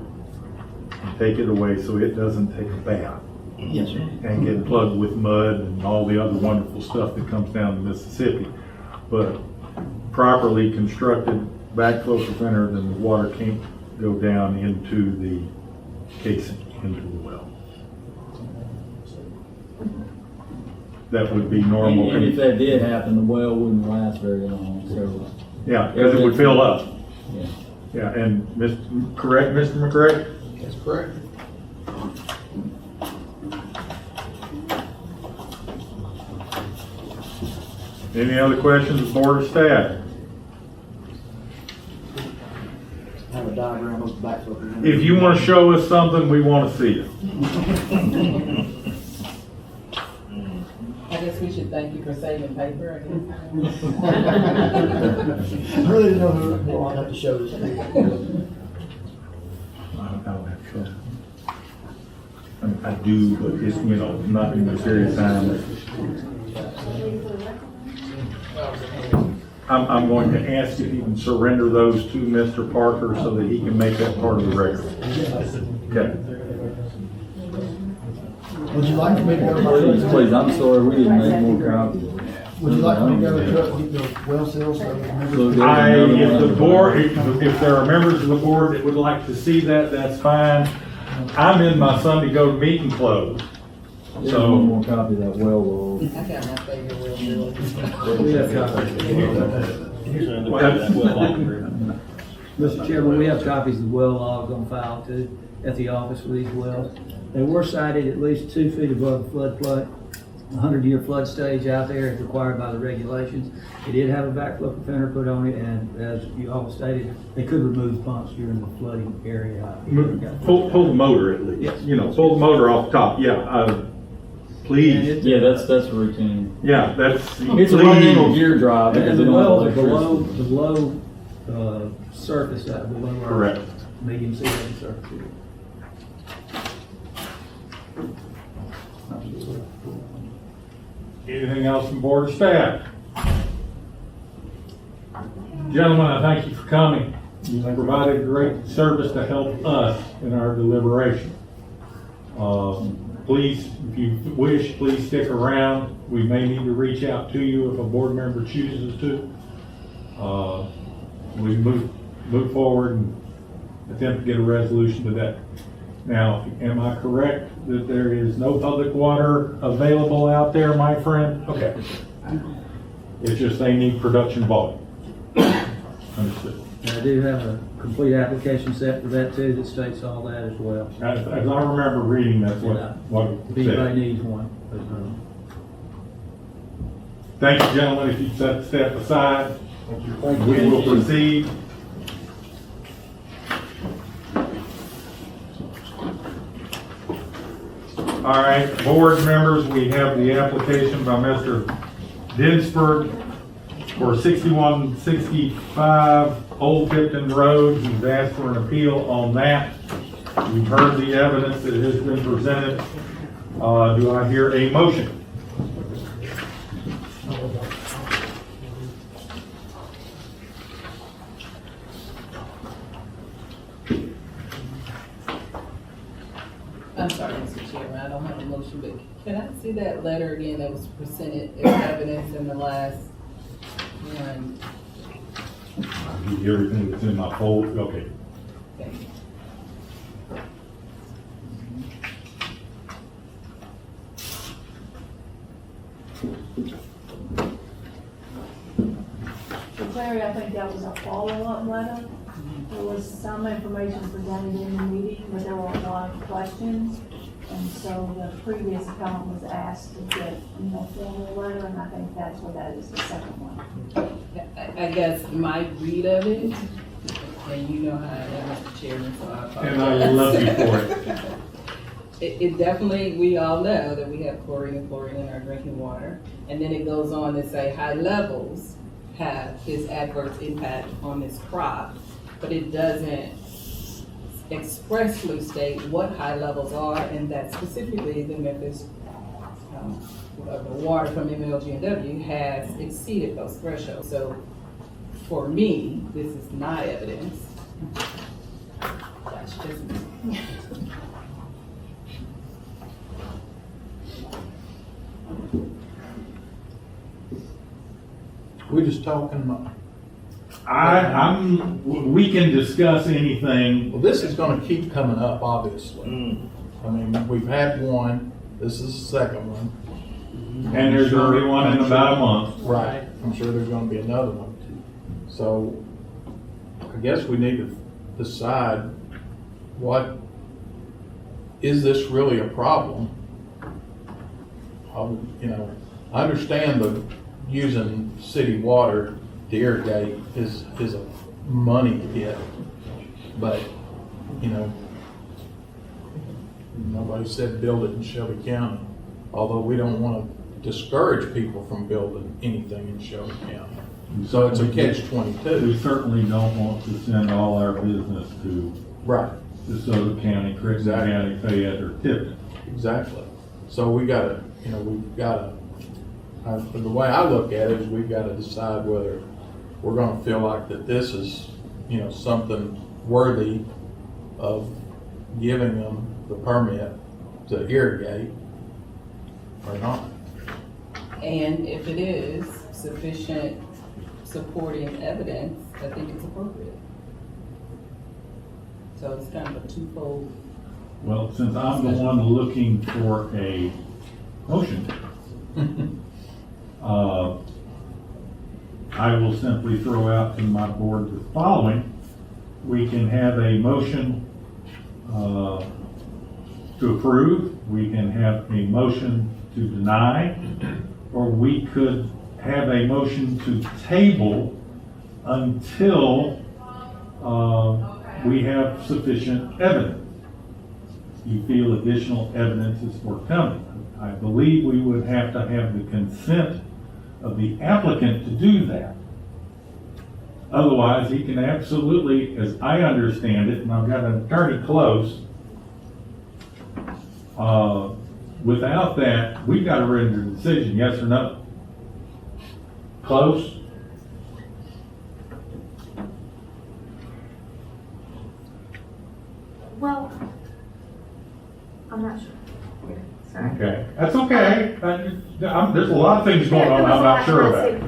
and take it away so it doesn't take a bath Yes, sir. and get plugged with mud and all the other wonderful stuff that comes down the Mississippi. But properly constructed backflow preventer, then the water can't go down into the casing, into the well. That would be normal. And if that did happen, the well wouldn't last very long, so. Yeah, because it would fill up. Yeah. Yeah, and correct, Mr. McCray? That's correct. Any other questions, board or staff? I have a diagram of the backflow preventer. If you want to show us something, we want to see it. I guess we should thank you for saving paper, I guess. I really didn't know who I'd have to show this to. I don't have trouble. I do, but it's, not in the period of time. I'm going to ask if you can surrender those to Mr. Parker so that he can make that part of the record. Okay. Would you like me to go to my Please, truck? please, I'm sorry, we didn't make more copies. Would you like me to go to the truck and get the well seals? So If the board, if there are members of the board that would like to see that, that's fine. I'm in my Sunday go to meeting clothes. There's So- one more copy of that well log. I got my favorite wheel bill. We have copies. Mr. Chairman, we have copies of the well logs on file too, at the office for these wells. They were sited at least 2 feet above the floodplain. 100-year flood stage out there is required by the regulations. It did have a backflow preventer put on it, and as you all stated, they could remove pumps during the flooding area out here. Pull the motor at least. Yes. Pull the motor off the top, yeah, please. Yeah, that's routine. Yeah, that's. It's a run-in gear drive. And because the they don't have wells are electricity. below surface, below our Correct. medium sea level surface. Anything else from board or staff? Gentlemen, I thank you for coming. You have provided great service to help us in our deliberation. Please, if you wish, please stick around. We may need to reach out to you if a board member chooses to. We move forward and attempt to get a resolution to that. Now, am I correct that there is no public water available out there, my friend? Okay. It's just they need production volume. Understood. And I do have a complete application set for that too, that states all that as well. As I remember reading, that's what If it anybody said. needs one. Thank you, gentlemen. If you step aside, we will proceed. All right, board members, we have the application by Mr. Dinsburg for 6165 Old Tipton Road. He's asked for an appeal on that. We've heard the evidence that has been presented. Do I hear a motion? I'm sorry, Mr. Chairman, I don't have a motion, but can I see that letter again that was presented as evidence in the last one? I'll give you everything that's in my folder, okay. Thank you. For Clary, I think that was a follow-up letter. There was some information presented in the meeting, but there were a lot of questions. And so the previous appellant was asked to get a more formal letter, and I think that's what that is, the second one. I guess my read of it, and you know how I am, Mr. Chairman, so I apologize. And I love you for it. It definitely, we all know that we have chlorine and fluorine in our drinking water. And then it goes on to say high levels have this adverse impact on this crop, but it doesn't expressly state what high levels are, and that specifically the Memphis, the water from MLG&W has exceeded those thresholds. So for me, this is not evidence. That's just me. We're just talking, we can discuss anything. well, this is gonna keep coming up, obviously. I mean, we've had one, this is the second one. And there's gonna be one in about a month. Right, I'm sure there's gonna be another one. So I guess we need to decide is this really a problem? You know, I understand the using city water to irrigate is a money hit, but, you know, nobody said build it in Shelby County, although we don't want to discourage people from building anything in Shelby County. So it's a catch-22. We certainly don't want to send all our business to Right. DeSoto County, Crittenden County, Fayette, or Tipton. Exactly. So we've got to, the way I look at it is we've got to decide whether we're going to feel like that this is, something worthy of giving them the permit to irrigate or not. And if it is sufficient supporting evidence, I think it's appropriate. So it's kind of a twofold. Well, since I'm the one looking for a motion, I will simply throw out to my board the following. We can have a motion to approve, we can have a motion to deny, or we could have a motion to table until we have sufficient evidence. You feel additional evidence is forthcoming. I believe we would have to have the consent of the applicant to do that. Otherwise, he can absolutely, as I understand it, and I've got an attorney close, without that, we've got to render a decision, yes or no. Close? Well, I'm not sure. Sorry. Okay, that's okay. There's a lot of things going on I'm not sure about.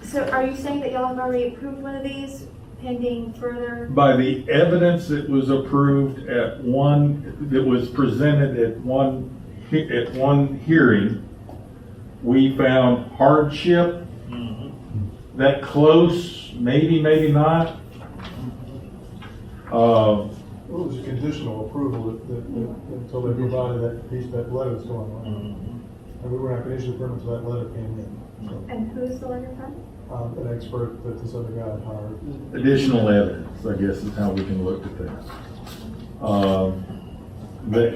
So are you saying that y'all have already approved one of these pending further? By the evidence that was approved at that was presented at one hearing, we found hardship, that close, maybe not. What was a conditional approval until they provided that letter that's going on? And we were not going to issue the permit until that letter came in. So, And who's the letter from? an expert that this other guy had hired. Additional evidence, I guess is how we can look at that.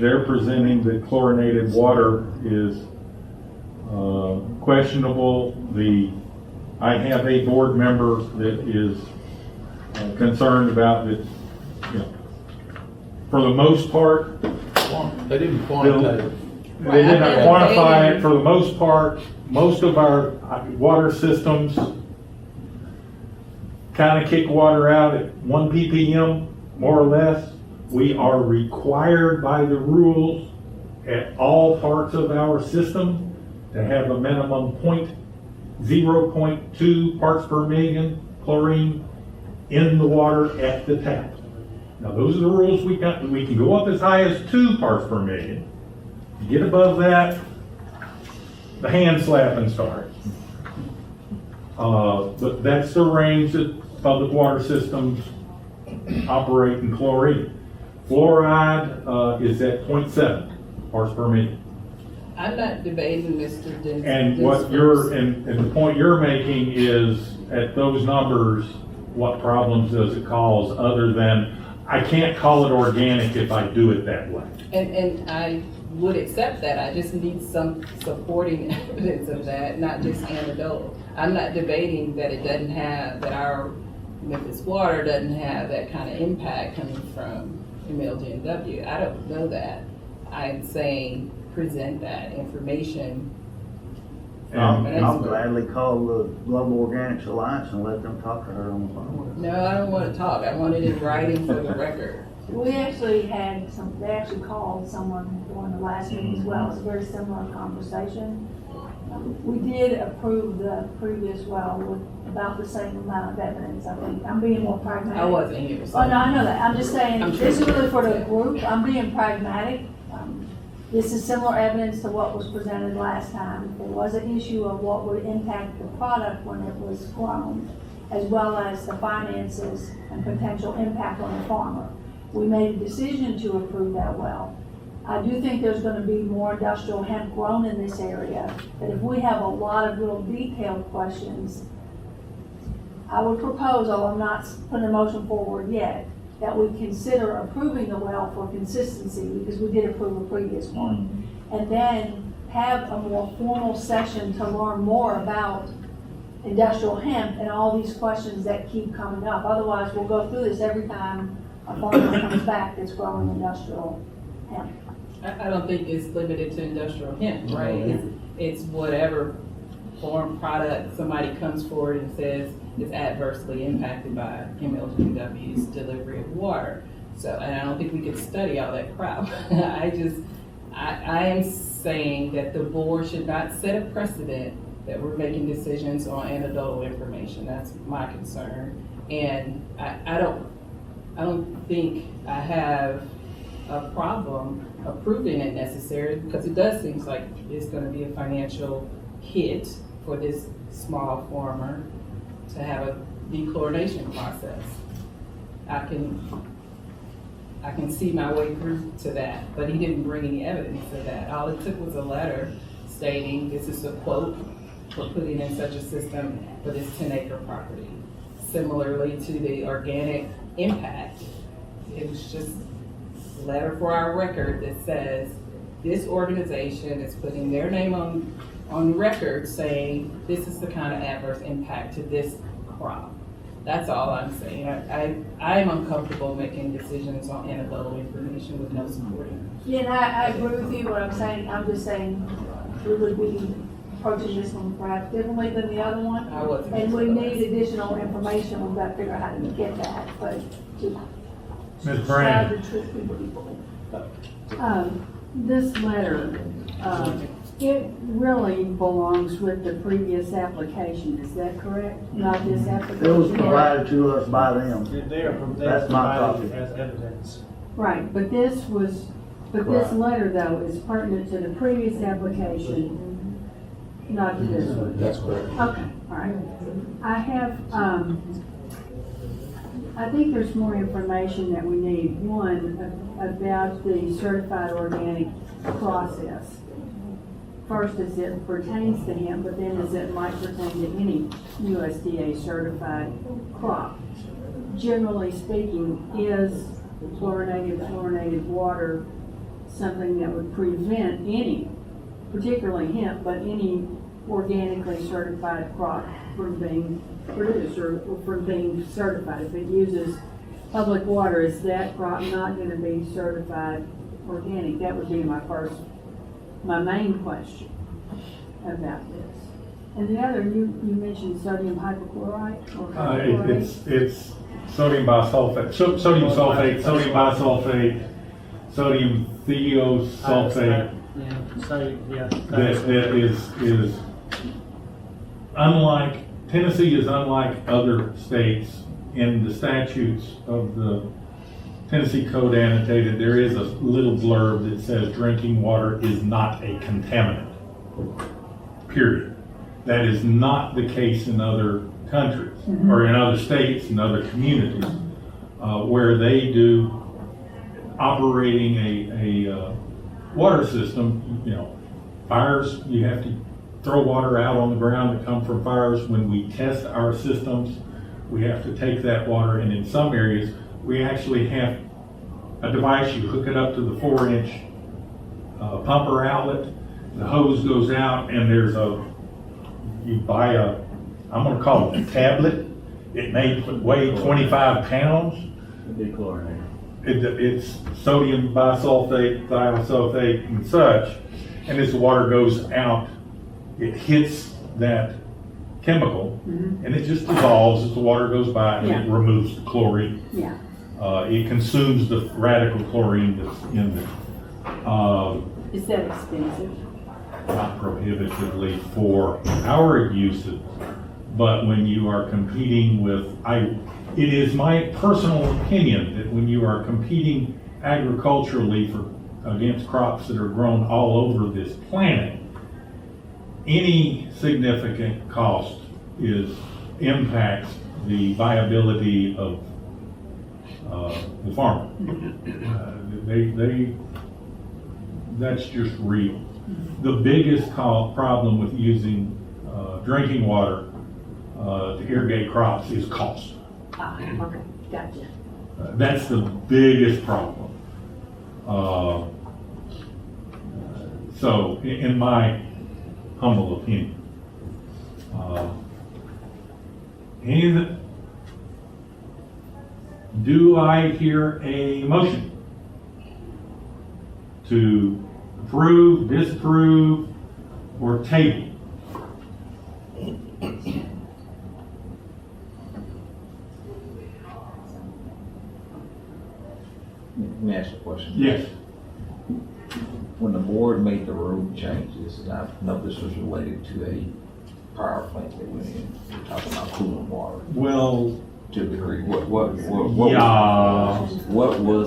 They're presenting that chlorinated water is questionable. I have a board member that is concerned about it. For the most part, They didn't quantitate it. they did not quantify it. For the most part, most of our water systems kind of kick water out at 1 ppm, more or less. We are required by the rules at all parts of our system to have a minimum 0.2 parts per million chlorine in the water at the tap. Now, those are the rules we got. We can go up as high as 2 parts per million. You get above that, the hand slapping starts. But that's the range that public water systems operate in chlorine. Fluoride is at 0.7 parts per million. I'm not debating Mr. Denson. And what and the point you're making is, at those numbers, what problems does it cause other than, I can't call it organic if I do it that way? And I would accept that. I just need some supporting evidence of that, not just anecdotal. I'm not debating that it doesn't have, that our Memphis water doesn't have that kind of impact coming from MLGNW. I don't know that. I'm saying present that information. I'll gladly call the Global Organics Alliance and let them talk to her on the phone. No, I don't want to talk. I want it in writing for the record. We actually had they actually called someone during the last meeting as well. It's a very similar conversation. We did approve the previous well with about the same amount of evidence, I think. I'm being more pragmatic. I wasn't here. So. Oh, no, I know that. I'm just saying, I'm this is sure. really for the group. I'm being pragmatic. This is similar evidence to what was presented last time. There was an issue of what would impact the product when it was grown, as well as the finances and potential impact on the farmer. We made a decision to approve that well. I do think there's going to be more industrial hemp grown in this area, but if we have a lot of real detailed questions, I would propose, although I'm not putting a motion forward yet, that we consider approving the well for consistency, because we did approve a previous one, and then have a more formal session to learn more about industrial hemp and all these questions that keep coming up. Otherwise, we'll go through this every time a farmer comes back that's growing industrial hemp. I don't think it's limited to industrial hemp, right? It's whatever farm product somebody comes forward and says is adversely impacted by MLGW's delivery of water. So, and I don't think we could study all that crap. I am saying that the board should not set a precedent that we're making decisions on anecdotal information. That's my concern. And I don't think I have a problem approving it necessarily, because it does seem like it's going to be a financial hit for this small farmer to have a dechlorination process. I can see my way through to that, but he didn't bring any evidence of that. All it took was a letter stating this is a quote for putting in such a system for this 10-acre property. Similarly to the organic impact, it was just a letter for our record that says this organization is putting their name on record saying this is the kind of adverse impact to this crop. That's all I'm saying. I am uncomfortable making decisions on anecdotal information with no supporting. Yeah, and I agree with you. What I'm saying, I'm just saying we would be approaching this one perhaps differently than the other one. I wasn't. And we need additional information. We've got to figure out how to get that, but to Ms. have Brand, the truth be people. This letter, it really belongs with the previous application, is that correct? Not this application? It was provided to us by them. That's my copy. As evidence. Right, but this letter though is pertinent to the previous application, not to this one. That's correct. Okay, all right. I have, I think there's more information that we need. One, about the certified organic process. First, as it pertains to hemp, but then as it might pertain to any USDA certified crop. Generally speaking, is fluorinated water something that would prevent any, particularly hemp, but any organically certified crop from being produced or from being certified? If it uses public water, is that crop not going to be certified organic? That would be my main question about this. And the other, you mentioned sodium hypochlorite or hypochlorite? it's sodium bisulfate, sodium sulfate, sodium bisulfate, sodium thiosulfate. Yeah, so, yeah. That is unlike, Tennessee is unlike other states. In the statutes of the Tennessee Code Annotated, there is a little blurb that says drinking water is not a contaminant, period. That is not the case in other countries, or in other states and other communities, where they do operating a water system, you know, fires, you have to throw water out on the ground that come from fires. When we test our systems, we have to take that water, and in some areas, we actually have a device, you hook it up to the 4-inch pumper outlet, the hose goes out, and there's you buy I'm gonna call it a tablet. It may weigh 25 pounds. It's sodium bisulfate, thiosulfate, and such. And as the water goes out, it hits that chemical, and it just dissolves as the water goes by, and it removes the chlorine. Yeah. It consumes the radical chlorine that's in there. Is that expensive? Not prohibitively for our uses, but when you are competing with, it is my personal opinion that when you are competing agriculturally against crops that are grown all over this planet, any significant cost impacts the viability of the farmer. That's just real. The biggest problem with using drinking water to irrigate crops is cost. Okay, gotcha. That's the biggest problem. So, in my humble opinion, do I hear a motion to approve, disapprove, or table? Let me ask you a question. Yes. When the board made the rule changes, and I know this was related to a power plant that went in, we're talking about cooling water. Well, to a degree, what was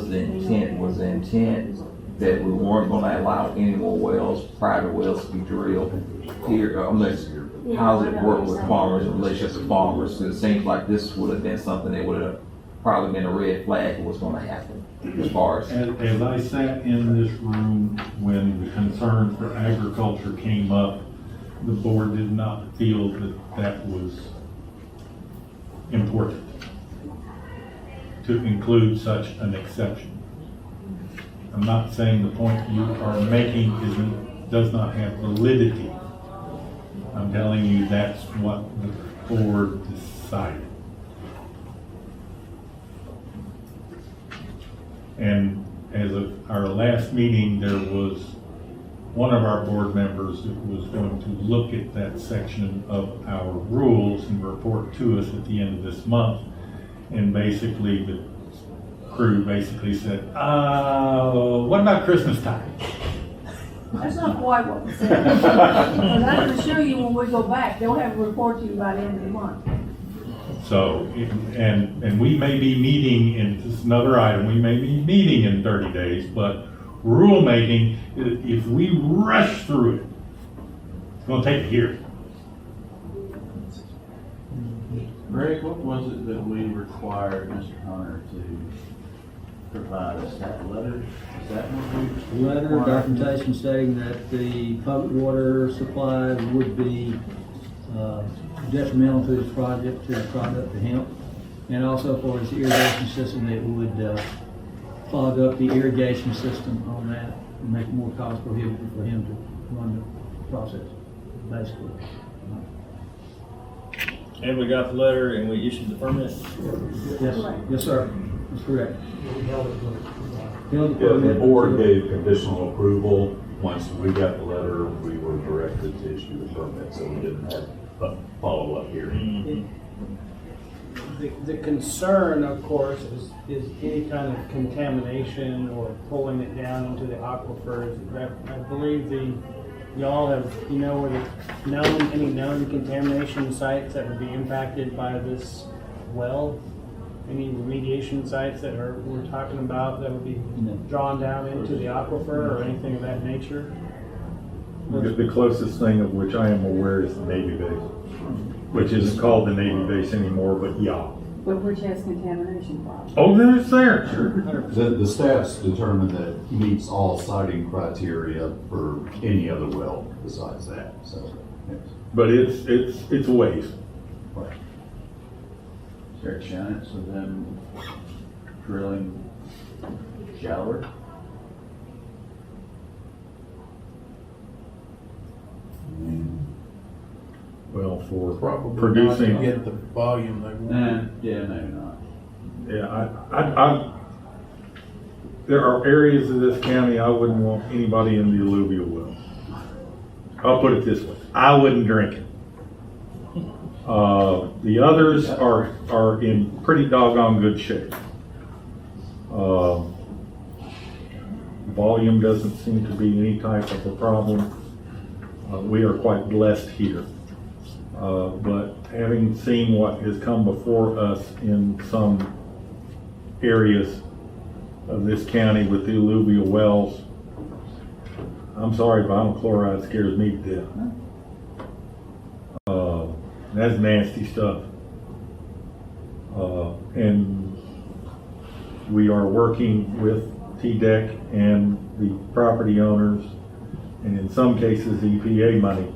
the intent? Was the intent that we weren't gonna allow any more wells, private wells to be drilled here, unless, how does it work with farmers in relationship to farmers? 'Cause it seems like this would have been something that would have probably been a red flag for what's gonna happen as far as. As I sat in this room when the concerns for agriculture came up, the board did not feel that was important to include such an exception. I'm not saying the point you are making does not have validity. I'm telling you that's what the board decided. And as of our last meeting, there was one of our board members that was going to look at that section of our rules and report to us at the end of this month. And basically, the crew basically said, what about Christmas time? That's not quite what we said. Because I can assure you when we go back, they'll have a report to you by the end of the month. So, and we may be meeting, and this is another item, we may be meeting in 30 days, but rulemaking, if we rush through it, it's gonna take a year. Greg, what was it that we required Mr. Hunter to provide us? That letter? Is that what we? Letter, documentation stating that the public water supply would be detrimental to this project, to the product, to hemp, and also for his irrigation system, it would clog up the irrigation system on that and make it more cost prohibitive for him to run the process, basically. And we got the letter and we issued the permit? Yes, yes, sir, that's correct. The board gave conditional approval. Once we got the letter, we were directed to issue the permit, so we didn't have a follow-up here. The concern, of course, is any kind of contamination or pulling it down into the aquifers. I believe y'all have, where any known contamination sites that would be impacted by this well? Any remediation sites that we're talking about that would be drawn down into the aquifer or anything of that nature? The closest thing of which I am aware is the Navy base, which isn't called the Navy base anymore, but yeah. But which has contamination problems. Oh, then it's there, sure. The staff's determined that it meets all siting criteria for any other well besides that, so, yes. But it's a waste. Right. Is there a chance of them drilling shallower? Well, for Probably producing. not to get the volume they want. Yeah, maybe not. Yeah, there are areas of this county I wouldn't want anybody in the alluvial well. I'll put it this way, I wouldn't drink it. The others are in pretty doggone good shape. Volume doesn't seem to be any type of a problem. We are quite blessed here. But having seen what has come before us in some areas of this county with the alluvial wells, I'm sorry, vinyl chloride scares me to death. That's nasty stuff. And we are working with TDEC and the property owners, and in some cases EPA money,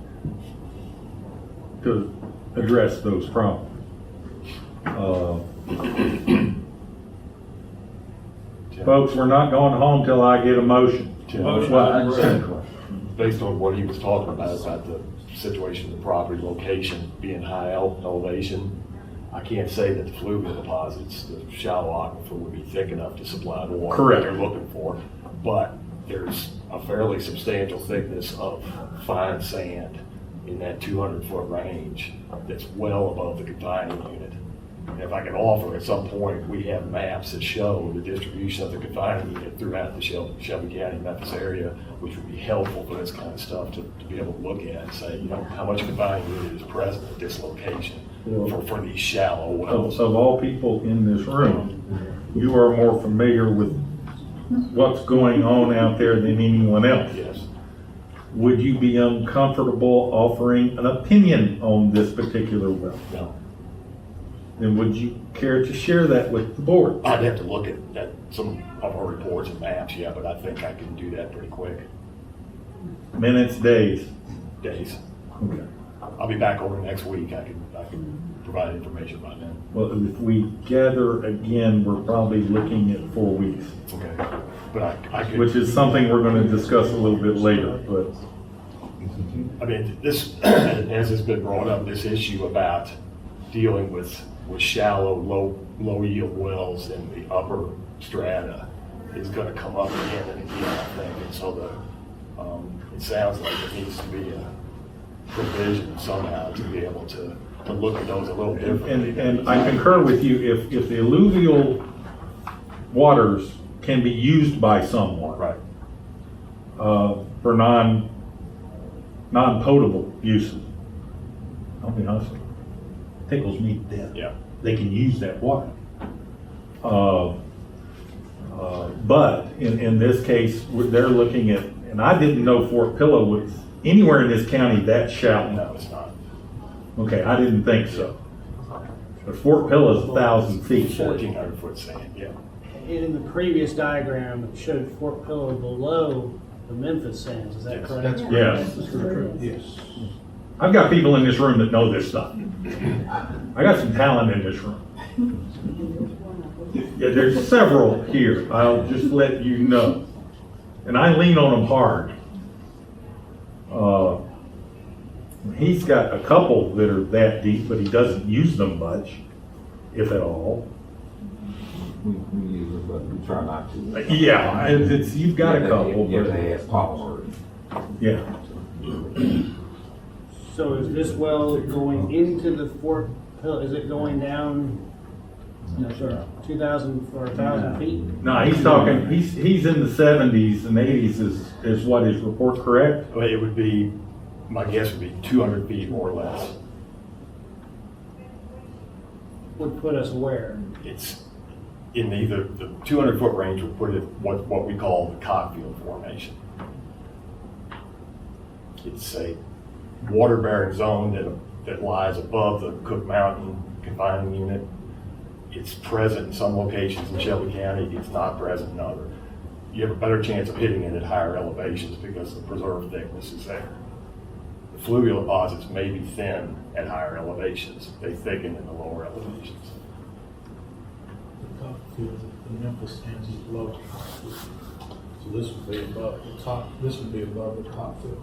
to address those problems. Folks, we're not going home till I get a motion. Based on what he was talking about the situation of the property, location, being high elevation, I can't say that the fluvial deposits, the shallow aquifer would be thick enough to supply the water Correct. that they're looking for. But there's a fairly substantial thickness of fine sand in that 200-foot range that's well above the confining unit. And if I can offer, at some point, we have maps that show the distribution of the confining unit throughout the Shelby County, Memphis area, which would be helpful for this kind of stuff to be able to look at and say, how much confining unit is present at this location for these shallow wells. Of all people in this room, you are more familiar with what's going on out there than anyone else. Yes. Would you be uncomfortable offering an opinion on this particular well? No. Then would you care to share that with the board? I'd have to look at some of our reports and maps, yeah, but I think I can do that pretty quick. Minutes, days? Days. Okay. I'll be back over next week. I can provide information by then. Well, if we gather again, we're probably looking at 4 weeks. Okay. But I could. Which is something we're going to discuss a little bit later, but. I mean, this, as has been brought up, this issue about dealing with shallow, low yield wells in the upper strata is going to come up again and again, I think. And so it sounds like there needs to be a provision somehow to be able to look at those a little differently. And I concur with you, if the alluvial waters can be used by someone. Right. For non-potable uses, I'll be honest with you, tickles me to death. Yeah. They can use that water. But in this case, they're looking at, and I didn't know Fort Pillow was anywhere in this county that shallow. No, it's not. Okay, I didn't think so. But Fort Pillow is 1,000 feet. 1,400-foot sand, yeah. In the previous diagram, it showed Fort Pillow below the Memphis sands, is that correct? That's Yes. Yes. I've got people in this room that know this stuff. I got some talent in this room. Yeah, there's several here, I'll just let you know. And I lean on them hard. He's got a couple that are that deep, but he doesn't use them much, if at all. We use it, but we try not to. Yeah, you've got a couple. Yeah, but- they have power. Yeah. So is this well going into the Fort Pillow, is it going down No, sir. 2,000 or 1,000 feet? No, he's talking, he's in the 70s and 80s is what his report, correct? Well, it would be, my guess would be 200 feet or less. Would put us where? It's in either the 200-foot range would put it what we call the Cockfield Formation. It's a water-bearing zone that lies above the Cook Mountain confining unit. It's present in some locations in Shelby County. It's not present in others. You have a better chance of hitting it at higher elevations because the preserved thickness is there. The fluvial deposits may be thin at higher elevations. They thicken in the lower elevations. The top field, the Memphis ends is below the top field. So this would be above the top, this would be above the top field.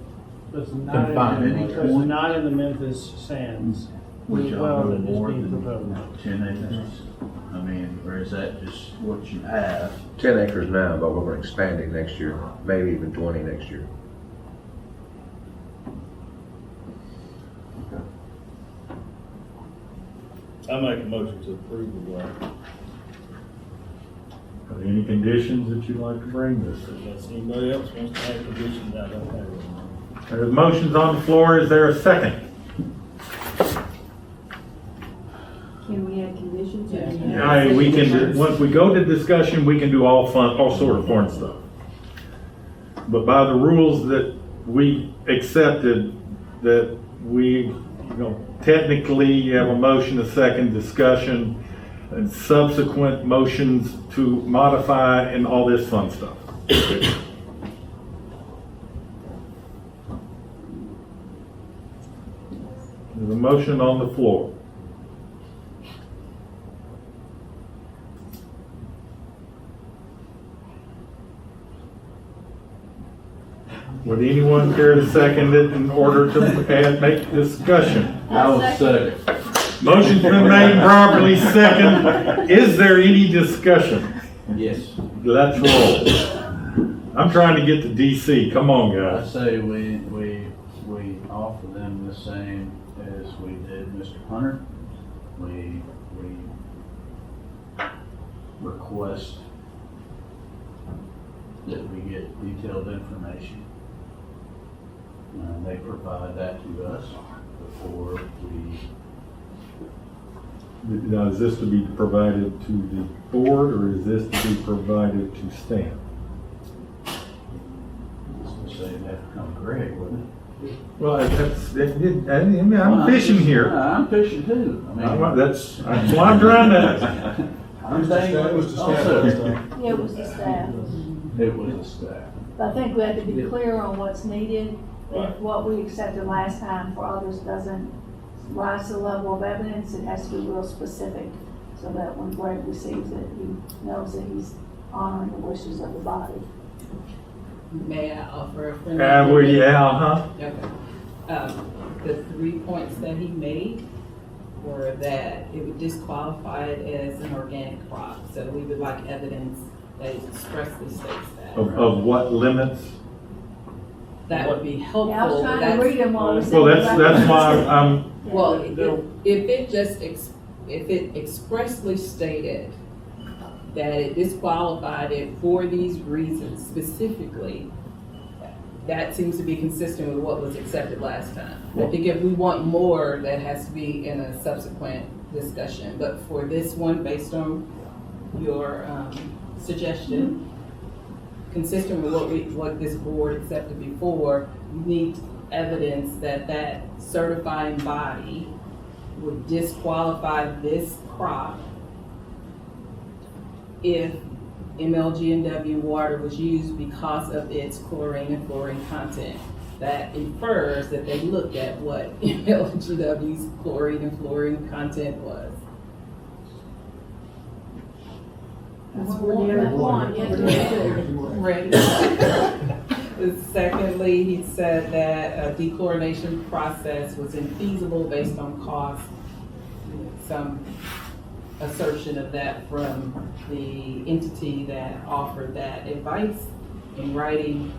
It's Confined not, any it's point? not in the Memphis sands. Which Well, are that no is more being than proposed. 10 acres. I mean, or is that just what you have? 10 acres now, but we're going to expand it next year, maybe even 20 next year. I make a motion to approve the well. Are there any conditions that you'd like to bring this? Unless anybody else wants to add conditions, I don't have it. There's motions on the floor. Is there a second? Can we add conditions? We can, once we go to discussion, we can do all sort of fun stuff. But by the rules that we accepted, that we, technically you have a motion, a second, discussion, and subsequent motions to modify and all this fun stuff. There's a motion on the floor. Would anyone care to second it in order to make discussion? I will second. Motion's been made properly second. Is there any discussion? Yes. Let's roll. I'm trying to get to DC. Come on, I guys. say we offer them the same as we did Mr. Hunter. We request that we get detailed information. They provide that to us before we. Now, is this to be provided to the board or is this to be provided to Stan? Say it'd have to come to Greg, wouldn't it? Well, I'm fishing here. I'm fishing too. I mean, That's what I'm trying to. I'm saying It was the staff also. last time. Yeah, it was the staff. It was a staff. But I think we have to be clear on what's needed. If what we accepted last time for others doesn't rise to the level of evidence, it has to be real specific, so that when Greg receives it, he knows that he's honoring the wishes of the body. May I offer a friendly? Okay. The 3 points that he made were that it would disqualify it as an organic crop, so we would like evidence that it expressly states that. Of what limits? That would be helpful. Yeah, I was trying to That's- read them while I was Well, saying that's why I'm. Well, if it expressly stated that it disqualified it for these reasons specifically, that seems to be consistent with what was accepted last time. I think if we want more, that has to be in a subsequent discussion. But for this one, based on your suggestion, consistent with what this board accepted before, you need evidence that that certifying body would disqualify this crop if MLG&W water was used because of its chlorine and fluorine content. That infers that they looked at what MLG&W's chlorine and fluorine content was. That's one, Ready? Secondly, he said that a dechlorination process was infeasible based on cost. Some assertion of that from the entity that offered that advice in writing.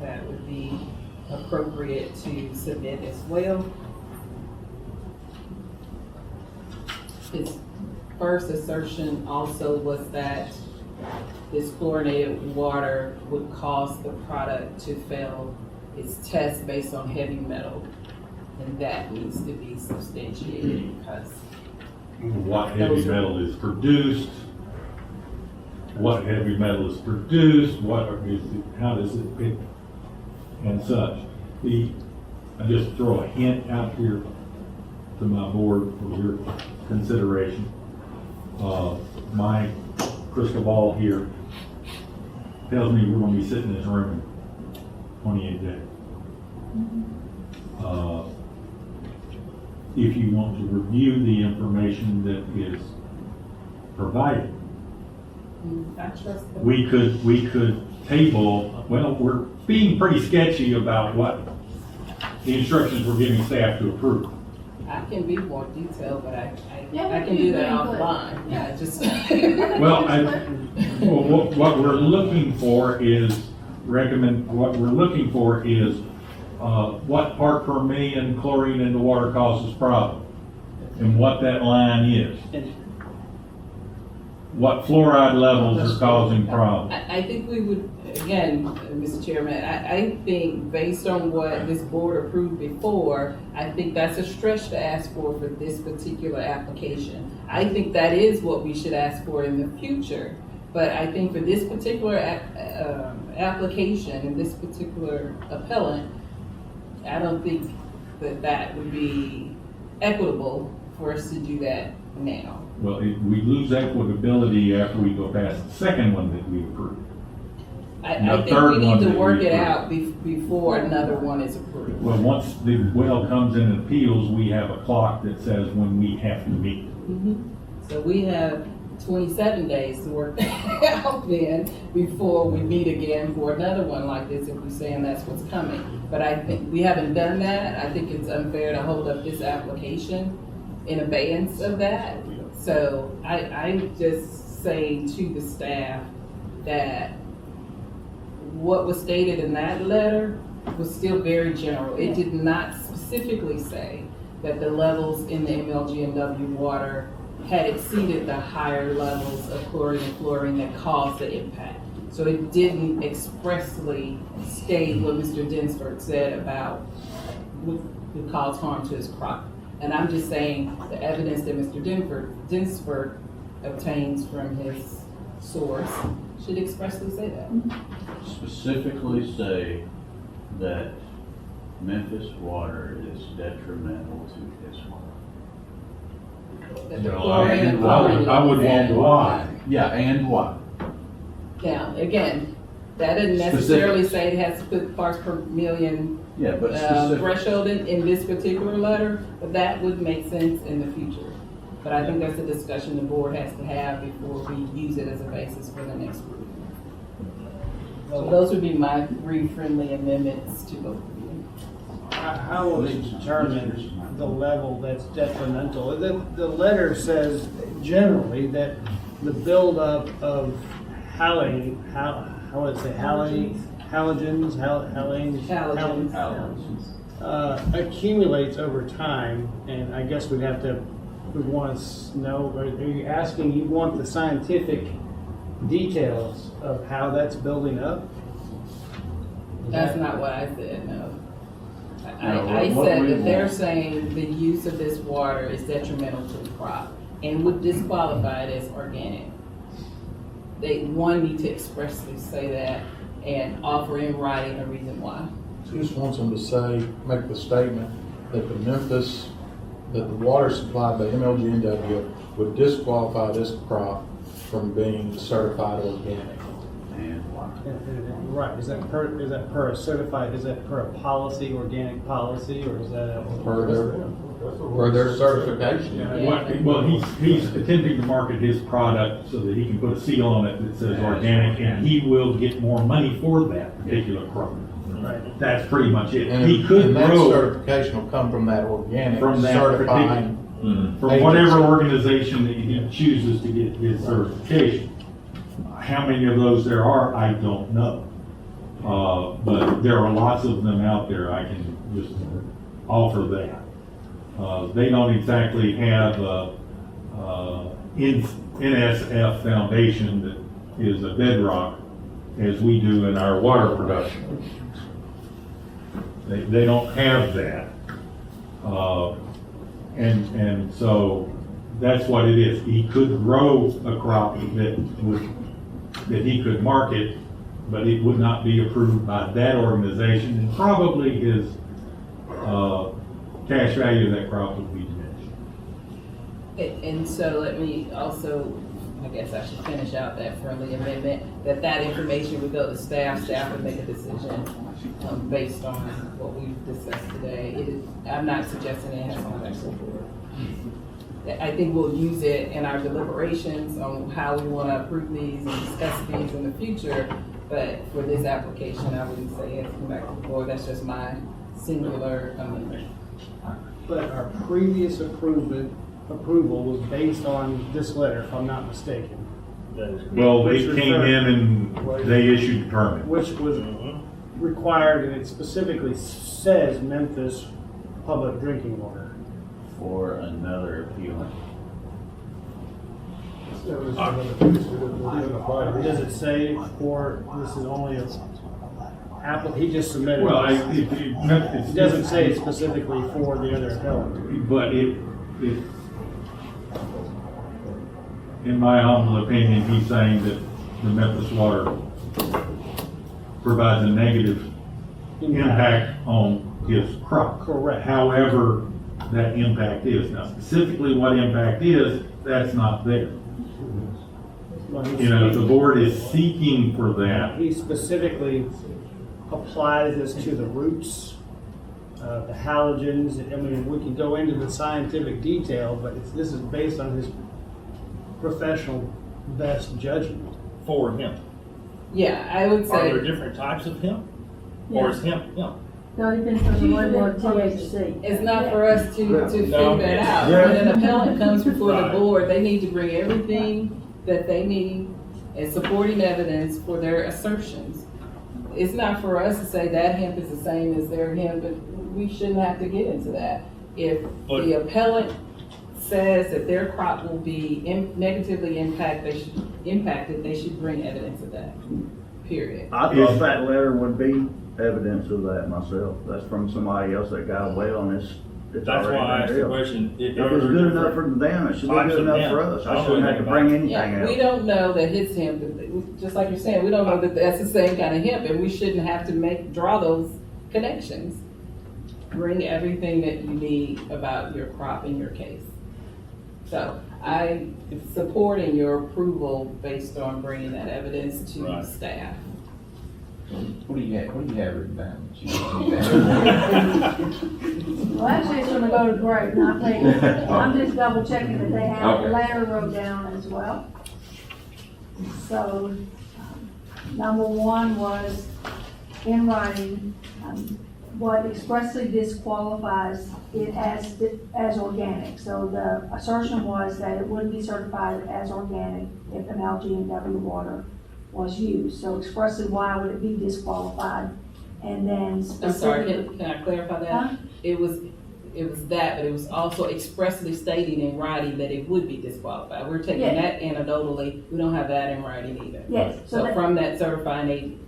That would be appropriate to submit as well. first assertion also was that this chlorinated water would cause the product to fail its test based on heavy metal. And that needs to be substantiated because What heavy metal is produced, what heavy metal is produced, how does it pick, and such. I just throw a hint out here to my board for your consideration. My crystal ball here tells me we're gonna be sitting in this room in 28 days. If you want to review the information that is provided, I trust them. we could table, well, we're being pretty sketchy about what the instructions we're giving staff to approve. I can be more detailed, but I Yeah, can do you that can, but- offline. Yeah, just. Well, what we're looking for is what part per million chlorine in the water causes problem, and what that line is. What fluoride levels are causing problems. I think we would, again, Mr. Chairman, I think based on what this board approved before, I think that's a stretch to ask for this particular application. I think that is what we should ask for in the future. But I think for this particular application and this particular appellant, I don't think that would be equitable for us to do that now. Well, we lose equitability after we go past the second one that we approved. I think we need to work it out before another one is approved. Well, once the well comes in and appeals, we have a clock that says when we have to meet. So we have 27 days to work that out then before we meet again for another one like this if we're saying that's what's coming. But I think we haven't done that. I think it's unfair to hold up this application in abeyance of that. So I'm just saying to the staff that what was stated in that letter was still very general. It did not specifically say that the levels in the MLGNW water had exceeded the higher levels of chlorine and fluorine that caused the impact. So it didn't expressly state what Mr. Dinsford said about would cause harm to his crop. And I'm just saying the evidence that Mr. Dinsford obtains from his source should expressly say that. Specifically say that Memphis water is detrimental to his water. I would want why. Yeah, and why? Now, again, that doesn't necessarily say it has to put parts per million Yeah, but specific. threshold in this particular letter, but that would make sense in the future. But I think that's a discussion the board has to have before we use it as a basis for the next group. So those would be my three friendly amendments to both of you. How will it determine the level that's detrimental? The letter says generally that the buildup of halogens, accumulates over time, and I guess we want to know, are you asking, you want the scientific details of how that's building up? That's not what I said, no. No, I what said we that they're want- saying the use of this water is detrimental to the crop and would disqualify it as organic. They, one, need to expressly say that and offer in writing a reason why. Just wants them to say, make the statement that that the water supplied by MLGNW would disqualify this crop from being certified organic. And why? Right, is that per a certified, is that per a policy, organic policy, or is that a? Per their certification. Well, he's attempting to market his product so that he can put a seal on it that says organic, and he will get more money for that particular crop. Right. That's pretty much it. And He could that grow certification will come from that organic from that certifying. from whatever organization that he chooses to get his certification. How many of those there are, I don't know. But there are lots of them out there. I can just offer that. They don't exactly have NSF foundation that is a bedrock as we do in our water production. They don't have that. And so that's what it is. He could grow a crop that he could market, but it would not be approved by that organization, and probably his cash value of that crop would be diminished. And so let me also, I guess I should finish out that friendly amendment, that information would go to staff would make a decision based on what we've discussed today. I'm not suggesting it has to come back to the board. I think we'll use it in our deliberations on how we want to approve these and discuss these in the future, but for this application, I wouldn't say it has to come back to the board. That's just my singular amendment. But our previous approval was based on this letter, if I'm not mistaken. Well, they came in and they issued the permit. Which was required, and it specifically says Memphis public drinking water. For another appeal. Does it say, or this is only he just submitted? Well, it doesn't say specifically for the other appellant. But in my humble opinion, he's saying that the Memphis water provides a negative impact on his crop. Correct. However, that impact is. Now, specifically what impact is, that's not there. You know, the board is seeking for that. He specifically applies this to the roots, the halogens. I mean, we can go into the scientific detail, but this is based on his professional best judgment. For him. Yeah, I would say. Are there different types of hemp? Or is hemp hemp? No, it depends on the level of THC. It's not for us to figure that out. When an appellant comes before the board, they need to bring everything that they need as supporting evidence for their assertions. It's not for us to say that hemp is the same as their hemp, but we shouldn't have to get into that. If the appellant says that their crop will be negatively impacted, they should bring evidence of that, period. I thought that letter would be evidence of that myself. That's from somebody else that got a well and it's That's why I asked the question. If it's good enough for them, it should be good enough for us. I shouldn't have to bring anything else. We don't know that his hemp, just like you're saying, we don't know that that's the same kind of hemp, and we shouldn't have to draw those connections. Bring everything that you need about your crop in your case. So I am supporting your approval based on bringing that evidence to staff. What do you have written down? Well, actually, it's gonna go to Greg, not me. I'm just double checking that they have the letter wrote down as well. So, number one was in writing, what expressly disqualifies it as organic. So the assertion was that it wouldn't be certified as organic if an LG&W water was used. So expressly, why would it be disqualified? And then I'm sorry, can I clarify that? Huh? It was that, but it was also expressly stating in writing that it would be disqualified. We're taking that anecdotally, we don't have that in writing either. Yes. So from that certifying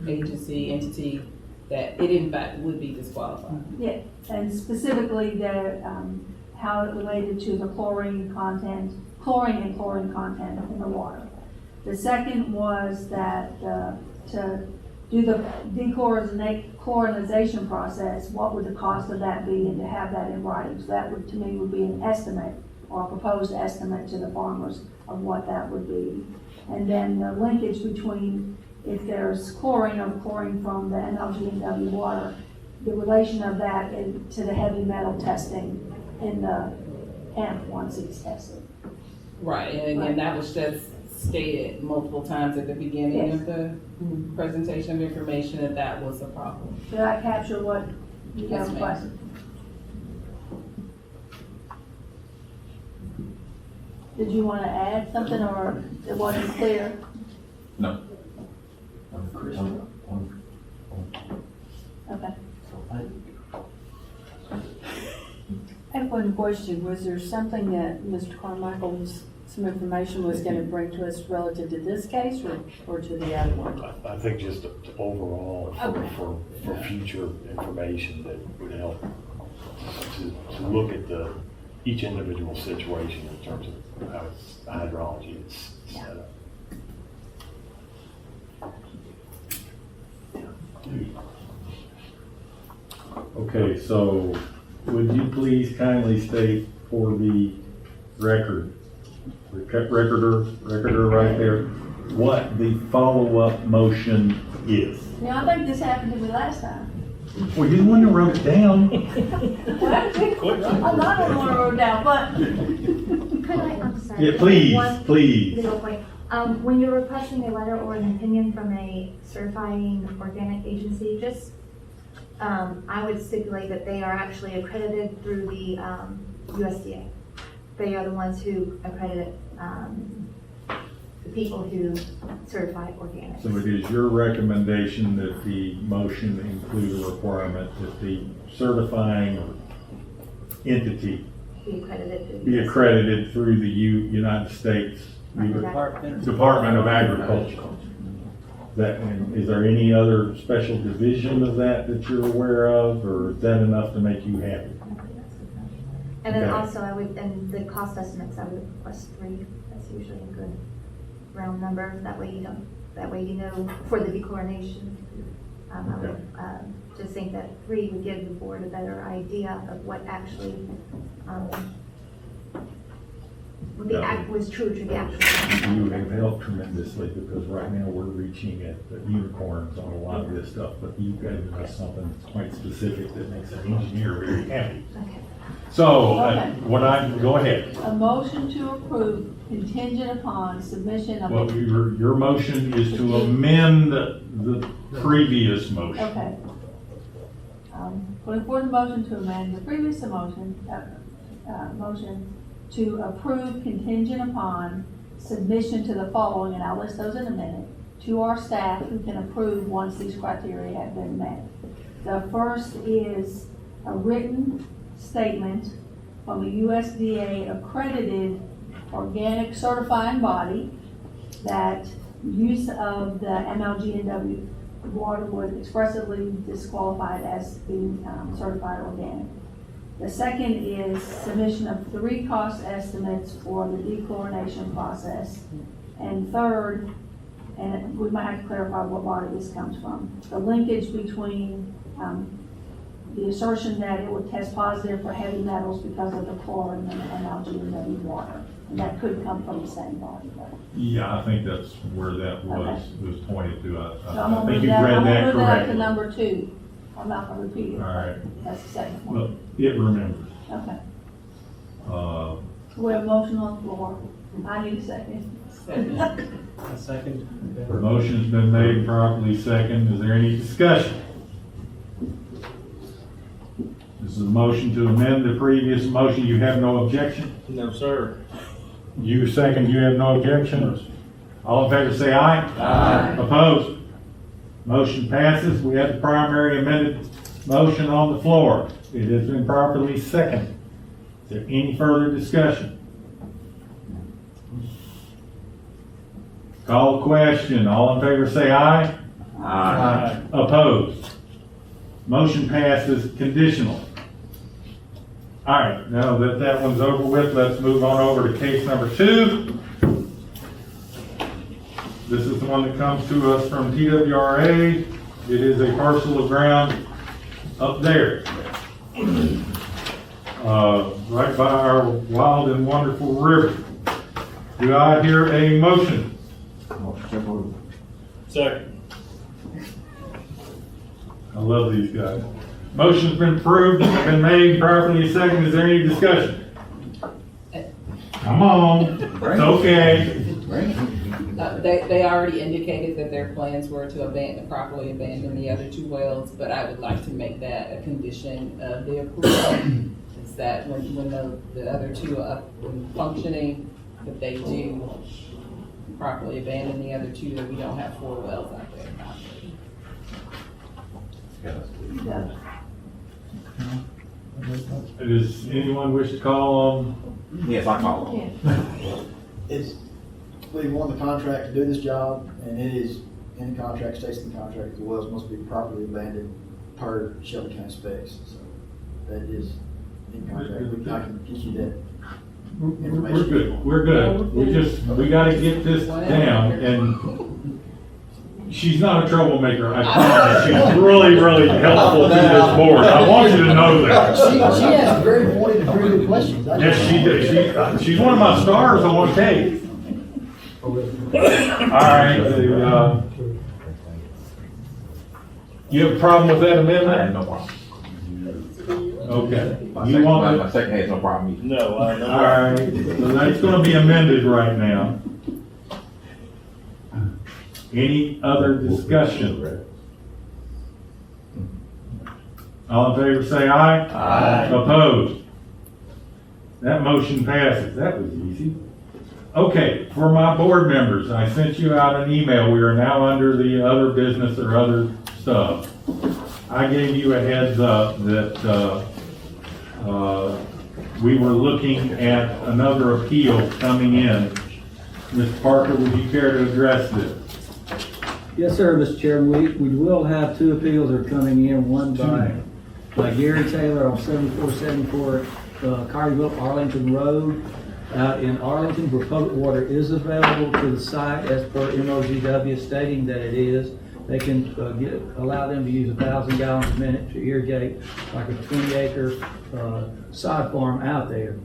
entity, that it in fact would be disqualified. Yeah, and specifically how it related to the chlorine and chlorine content in the water. The second was that to do the dechlorinization process, what would the cost of that be, and to have that in writing. So that would, to me, would be an estimate or a proposed estimate to the farmers of what that would be. And then the linkage between if there's chlorine or chlorine from the NLG&W water, the relation of that to the heavy metal testing in the hemp once it's tested. Right, and that was just stated multiple times at the beginning of the presentation of information that was a problem. Did I capture what you guys requested? Did you want to add something, or it wasn't clear? No. Okay. I have one question. Was there something that Mr. Carmichael was some information was gonna bring to us relative to this case or to the other one? I think just overall for future information that would help to look at each individual situation in terms of how the hydrology is set up. Okay, so would you please kindly state for the recorder right there, what the follow-up motion is? Yeah, I think this happened to me last time. Well, you're the one who wrote it down. Well, I'm not the one who wrote it down, but Could I, I'm sorry. Yeah, please, please. Little point. When you're requesting a letter or an opinion from a certifying organic agency, just, I would stipulate that they are actually accredited through the, USDA. They are the ones who accredit, the people who certify organic. So it is your recommendation that the motion include a requirement that the certifying entity be accredited through the United States Department of Agriculture. Is there any other special division of that you're aware of, or is that enough to make you happy? And then Okay. also and the cost estimates, I would request 3. That's usually a good round number. That way you know for the dechlorination. I would just think that 3 would give the board a better idea of what actually, what the act was true to the actual. You have helped tremendously, because right now we're reaching at the unicorns on a lot of this stuff, but you've given us something quite specific that makes an engineer very happy. Okay. So, Okay. go ahead. a motion to approve contingent upon submission of. Well, your motion is to amend the previous motion. Okay. Putting forward a motion to amend the previous motion to approve contingent upon submission to the following, and I'll list those in a minute, to our staff who can approve once these criteria have been met. The first is a written statement from a USDA accredited organic certifying body that use of the MLG&W water would expressly disqualify it as being certified organic. The second is submission of 3 cost estimates for the dechlorination process. And third, and we might have to clarify what body this comes from, the linkage between the assertion that it would test positive for heavy metals because of the chlorine and the MLG&W water. And that could come from the same body. But. Yeah, I think that's where that was pointed to. So I'm I gonna think move you that, read I'm gonna that move that up to correctly. number 2. I'm not gonna repeat it. All right. That's the second one. Well, it remembers. Okay. Uh, We have a motion on the floor. I need a second. A second. The motion's been made, properly second. Is there any discussion? This is a motion to amend the previous motion. You have no objection? No, sir. You second, you have no objection? All in favor say aye. Aye. Opposed? Motion passes. We have the primary amended motion on the floor. It has been properly seconded. Is there any further discussion? Call the question. All in favor say aye. Aye. Opposed? Motion passes conditional. All right, now that that one's over with, let's move on over to case number 2. This is the one that comes to us from TWRA. It is a parcel of ground up there. Right by our wild and wonderful river. Do I hear a motion? Second. I love these guys. Motion's been approved, been made, properly seconded. Is there any discussion? Come on, it's okay. They already indicated that their plans were to properly abandon the other 2 wells, but I would like to make that a condition of the approval. Is that when the other 2 are up and functioning, that they do properly abandon the other 2, that we don't have 4 wells out there. Does anyone wish to call on? Yes, I call. we won the contract to do this job, and it is in the contract, states in the contract, the wells must be properly abandoned per Shelby County specs. So that is in contract. I can get you that information. We're good, we're good. We gotta get this down, and she's not a troublemaker, I promise. She's really, really helpful to this board. I want you to know that. She asked very pointed and very good questions. Yes, she did. She's one of my stars on one case. All right, you have a problem with that amendment? I have no problem. Okay. My second has no problem either. No, I know. All right, so that's gonna be amended right now. Any other discussion? All in favor say aye. Aye. Opposed? That motion passes. That was easy. Okay, for my board members, I sent you out an email. We are now under the other business or other stuff. I gave you a heads up that we were looking at another appeal coming in. Mr. Parker, would you care to address this? Yes, sir, Mr. Chairman. We will have two appeals that are coming in, one by Gary Taylor on 7474 Carterville, Arlington Road. Out in Arlington, where public water is available to the site as per MOGW stating that it is. They can allow them to use 1,000 gallons a minute to irrigate like a 20-acre sod farm out there.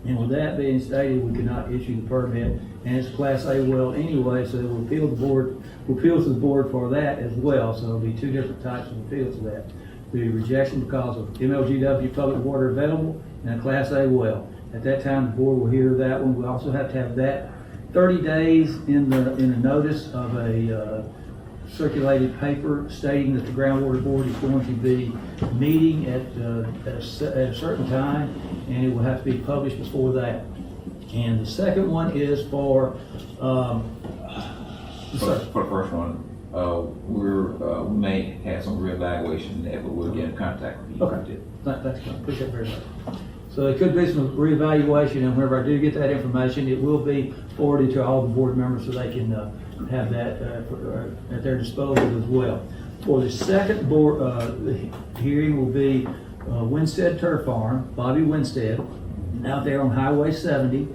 And with that being stated, we cannot issue the permit, and it's Class A well anyway, so we'll appeal to the board for that as well. So there'll be two different types of appeals to that. The rejection because of MLGW public water available and a Class A well. At that time, the board will hear that one. We also have to have that 30 days in a notice of a circulated paper stating that the Groundwater Board is going to be meeting at a certain time, and it will have to be published before that. And the second one is for, For the first one, we may have some reevaluation there, but we'll get in contact with you. Okay, that's good. Appreciate it very much. So it could be some reevaluation, and whenever I do get that information, it will be forwarded to all the board members so they can have that at their disposal as well. For the second board hearing will be Winstead Turf Farm, Bobby Winstead, out there on Highway 70.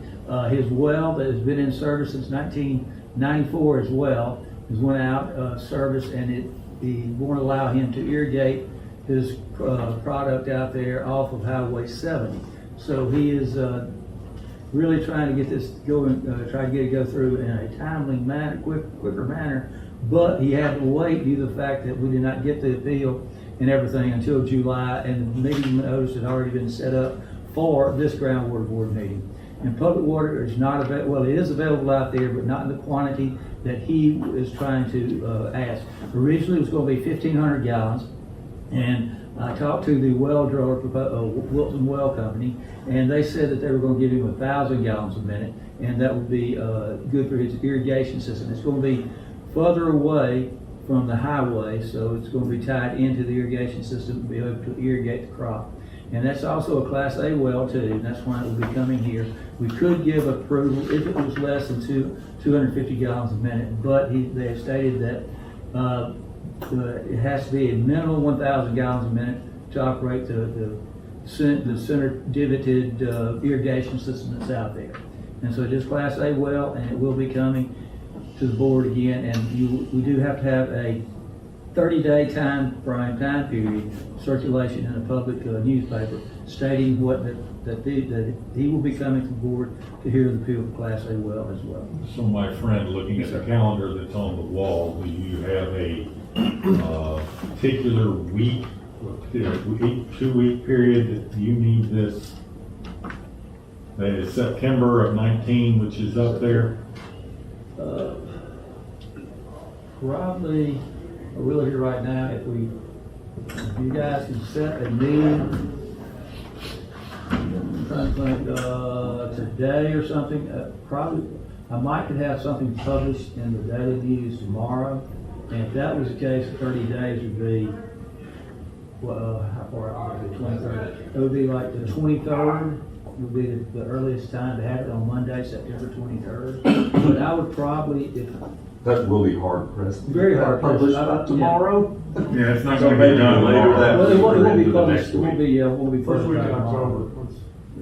His well that has been in service since 1994 as well has went out service, and he won't allow him to irrigate his product out there off of Highway 70. So he is really trying to get this going, try to get it go through in a timely manner, quicker manner. But he had to wait due to the fact that we did not get the appeal and everything until July, and the meeting notice had already been set up for this Groundwater Board meeting. And public water is not available, well, it is available out there, but not in the quantity that he is trying to ask. Originally, it was going to be 1,500 gallons, and I talked to the well driller, Wilson Well Company, and they said that they were going to give him 1,000 gallons a minute, and that would be good for his irrigation system. It's going to be further away from the highway, so it's going to be tied into the irrigation system to be able to irrigate the crop. And that's also a Class A well too, and that's why it will be coming here. We could give approval if it was less than 250 gallons a minute, but they have stated that it has to be a minimum 1,000 gallons a minute to operate the center divoted irrigation system that's out there. And so it is Class A well, and it will be coming to the board again. And we do have to have a 30-day time period circulation in a public newspaper stating what that he will be coming to the board to hear the appeal for Class A well as well. So my friend, looking at the calendar that's on the wall, do you have a particular week, 2-week period that you need this? That is September of 19, which is up there? Probably, I will here right now, if you guys can set a meeting, I'm trying to think, today or something, probably, I might could have something published in the Daily News tomorrow. And if that was the case, 30 days would be, how far out would it be, 23rd? It would be like the 23rd would be the earliest time to have it on Monday, September 23rd. But I would probably, if, That will be hard pressed. very hard. Published I- by tomorrow? Yeah, it's not So gonna be maybe done later tomorrow. that Well, it won't be into the published, next it won't week. be, won't be First week in published by October. tomorrow.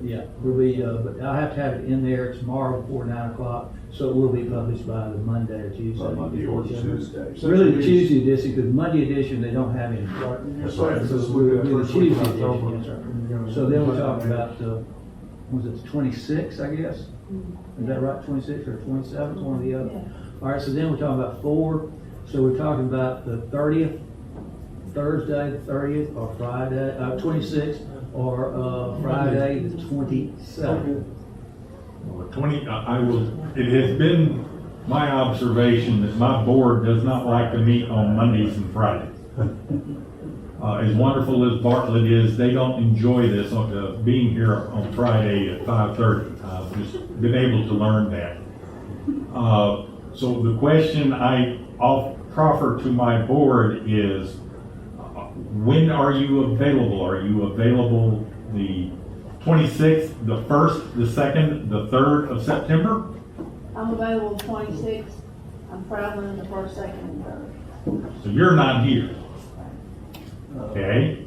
Yeah, will be, but I'll have to have it in there tomorrow before 9 o'clock, so it will be published by the Monday or Tuesday. By Monday or Tuesday. So really the Tuesday edition, because Monday edition, they don't have any. Right, you That's said right. this So is we'll the do the first week in Tuesday edition, October. yes, sir. You're gonna- So then we'll talk about, was it the 26th, I guess? Is that right, 26th or 27th, one or the other? All right, so then we're talking about 4, so we're talking about the 30th, Thursday, the 30th, or Friday, 26th, or, Friday, the 27th. Well, it has been my observation that my board does not like to meet on Mondays and Fridays. As wonderful as Bartlett is, they don't enjoy this, being here on Friday at 5:30. I've just been able to learn that. So the question I'll proffer to my board is, when are you available? Are you available the 26th, the 1st, the 2nd, the 3rd of September? I'm available 26th, I'm traveling the 1st, 2nd, and 3rd. So you're not here. Okay.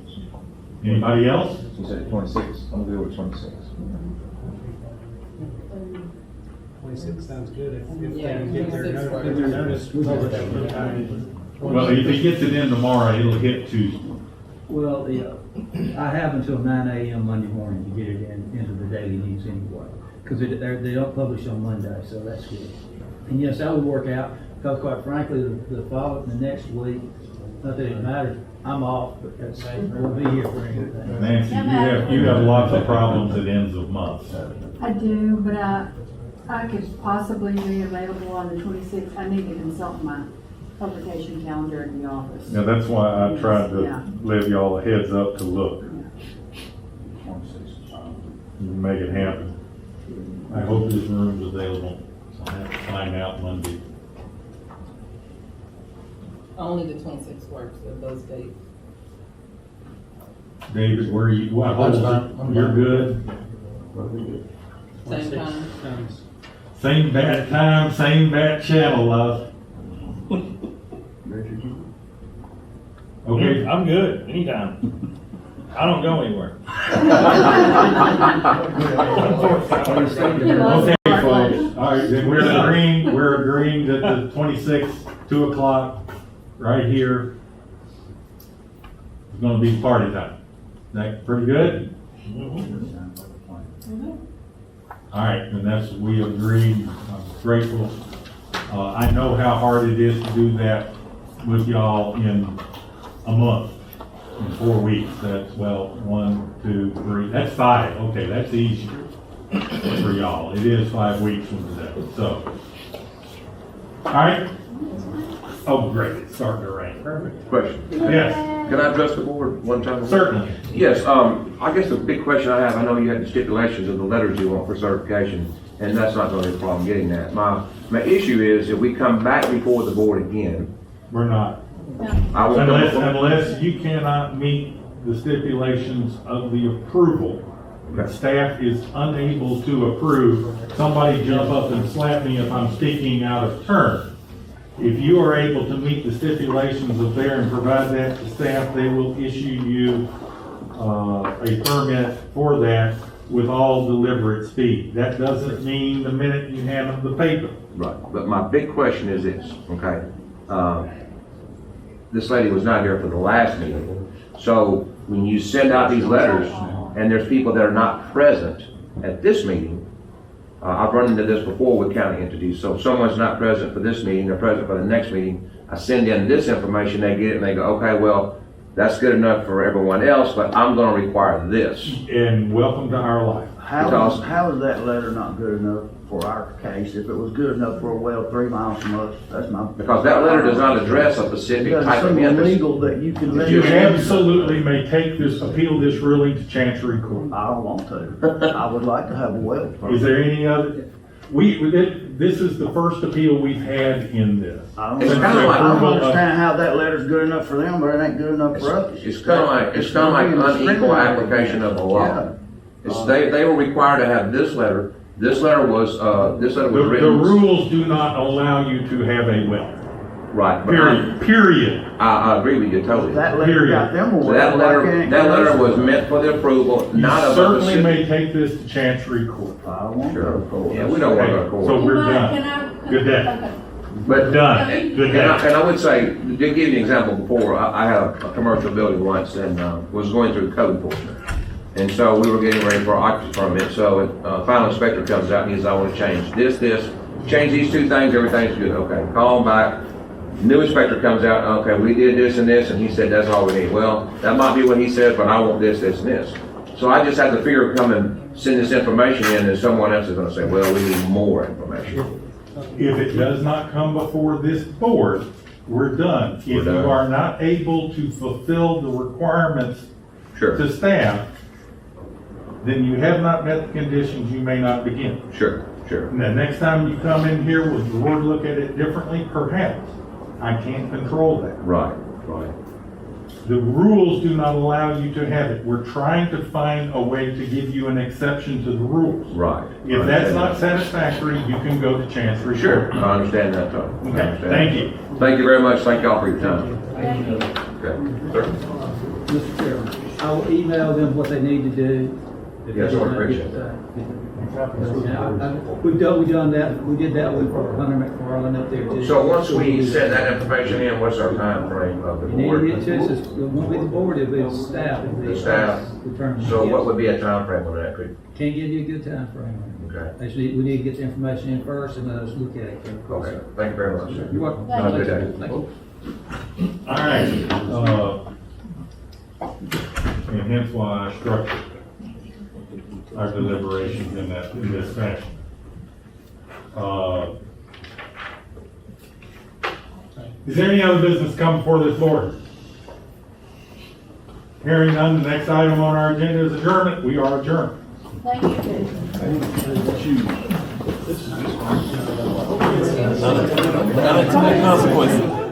Anybody else? You said 26, I'm good with 26. 26 sounds good if they Yeah, can get their 26 notice, get their notice published in time. Well, if he gets it in tomorrow, it'll hit Tuesday. Well, yeah, I have until 9 a.m. Monday morning to get it into the daily news anyway, because they don't publish on Monday, so that's good. And yes, that would work out, because quite frankly, the next week, not that it matters, I'm off, but that's, we'll be here for anything. Nancy, you have lots of problems at ends of months. I do, but I could possibly be available on the 26th. I need to consult my publication calendar in the office. Now, that's why I tried Yeah. to give y'all a heads up to look. Make it happen. I hope this room's available. I'll have to find out Monday. Only the 26th works of those dates. David, where are you, what, That's fine. I'm you're fine. good? Same time. Same bat time, same bat channel, love. Okay, I'm good, anytime. I don't go anywhere. okay, folks, all right, then we're agreeing that the 26th, 2 o'clock, right here, is gonna be party time. Is that pretty good? All right, and that's, we agreed, I'm grateful. I know how hard it is to do that with y'all in a month, in 4 weeks. That's, well, 1, 2, 3, that's 5, okay, that's easy for y'all. It is 5 weeks from today, so. All right. Oh, great, it's starting to rain. Perfect. Question. Yes, Can I address the board one time? certainly. Yes, I guess the big question I have, I know you had the stipulations of the letters you want for certification, and that's not gonna be a problem getting that. My issue is if we come back before the board again, We're not. I will Unless you cannot meet the stipulations of the approval, staff is unable to approve, somebody jump up and slap me if I'm speaking out of turn. If you are able to meet the stipulations of there and provide that to staff, they will issue you a permit for that with all deliberate speed. That doesn't mean the minute you hand them the paper. Right, but my big question is this, okay? This lady was not here for the last meeting, so when you send out these letters and there's people that are not present at this meeting, I've run into this before with county entities, so if someone's not present for this meeting, they're present for the next meeting, I send in this information, they get it and they go, okay, well, that's good enough for everyone else, but I'm gonna require this. And welcome to our life. Because- How is that letter not good enough for our case? If it was good enough for a well 3 miles from us, that's my. Because that letter does not address a specific type of It doesn't seem interest. illegal that you can let. You absolutely may appeal this ruling to Chancery Court. I don't want to. I would like to have a well. Is there any other? This is the first appeal we've had in this. I don't It's kinda like- I don't understand how that letter's good enough for them, but it ain't good enough for us. It's kind of like unequal application of the law. They were required to have this letter. This letter was The written. rules do not allow you to have a well. Right. but Period. I agree with you totally. That letter got them a So well. that why letter, can't that letter Chris- was meant for the approval, You not of the certainly city. may take this to Chancery Court. I won't go to court. Yeah, we don't want to go to court. So we're You might- done. can I- Good day. Okay. But Done. Good And day. I would say, to give you an example before, I had a commercial building once and was going through code enforcement. And so we were getting ready for our occupancy permit, so final inspector comes out and he says, I want to change this, change these two things, everything's good, okay, call him back. New inspector comes out, okay, we did this, and he said, that's all we need. Well, that might be what he said, but I want this, and this. So I just have to figure, come and send this information in, and someone else is gonna say, well, we need more information. If it does not come before this board, we're done. If you done. are not able to fulfill the requirements Sure, to staff, then you have not met the conditions, you may not begin. sure. And the next time you come in here, will the board look at it differently? Perhaps. I can't control that. Right. The rules do not allow you to have it. We're trying to find a way to give you an exception to the rules. Right. If that's not satisfactory, you can go to Chancery. Sure, Court. I understand that, Tony. I Okay, understand. thank you. Thank you very much, thank y'all for your time. Thank you. Okay, sir? Mr. Chairman, I will email them what they need to do. if Yes, they I did not appreciate get, that. We done that, we did that one for Hunter McFarland up there too. So once we send that information in, what's our time frame of the You need board? to get to us, it won't be the board, it'll be the staff. The staff. Determine. So what would be a time frame on that? Can't give you a good time frame. Okay. Actually, we need to get the information in first and let us look at it. Okay, thank you very much, sir. You're welcome. Have a good day. Thank you. All right, and hence why I structured our deliberations in this fashion. Is there any other business come before this board? Hearing none, the next item on our agenda is adjournment. We are adjourned. Thank you, Jason. Unintended consequences.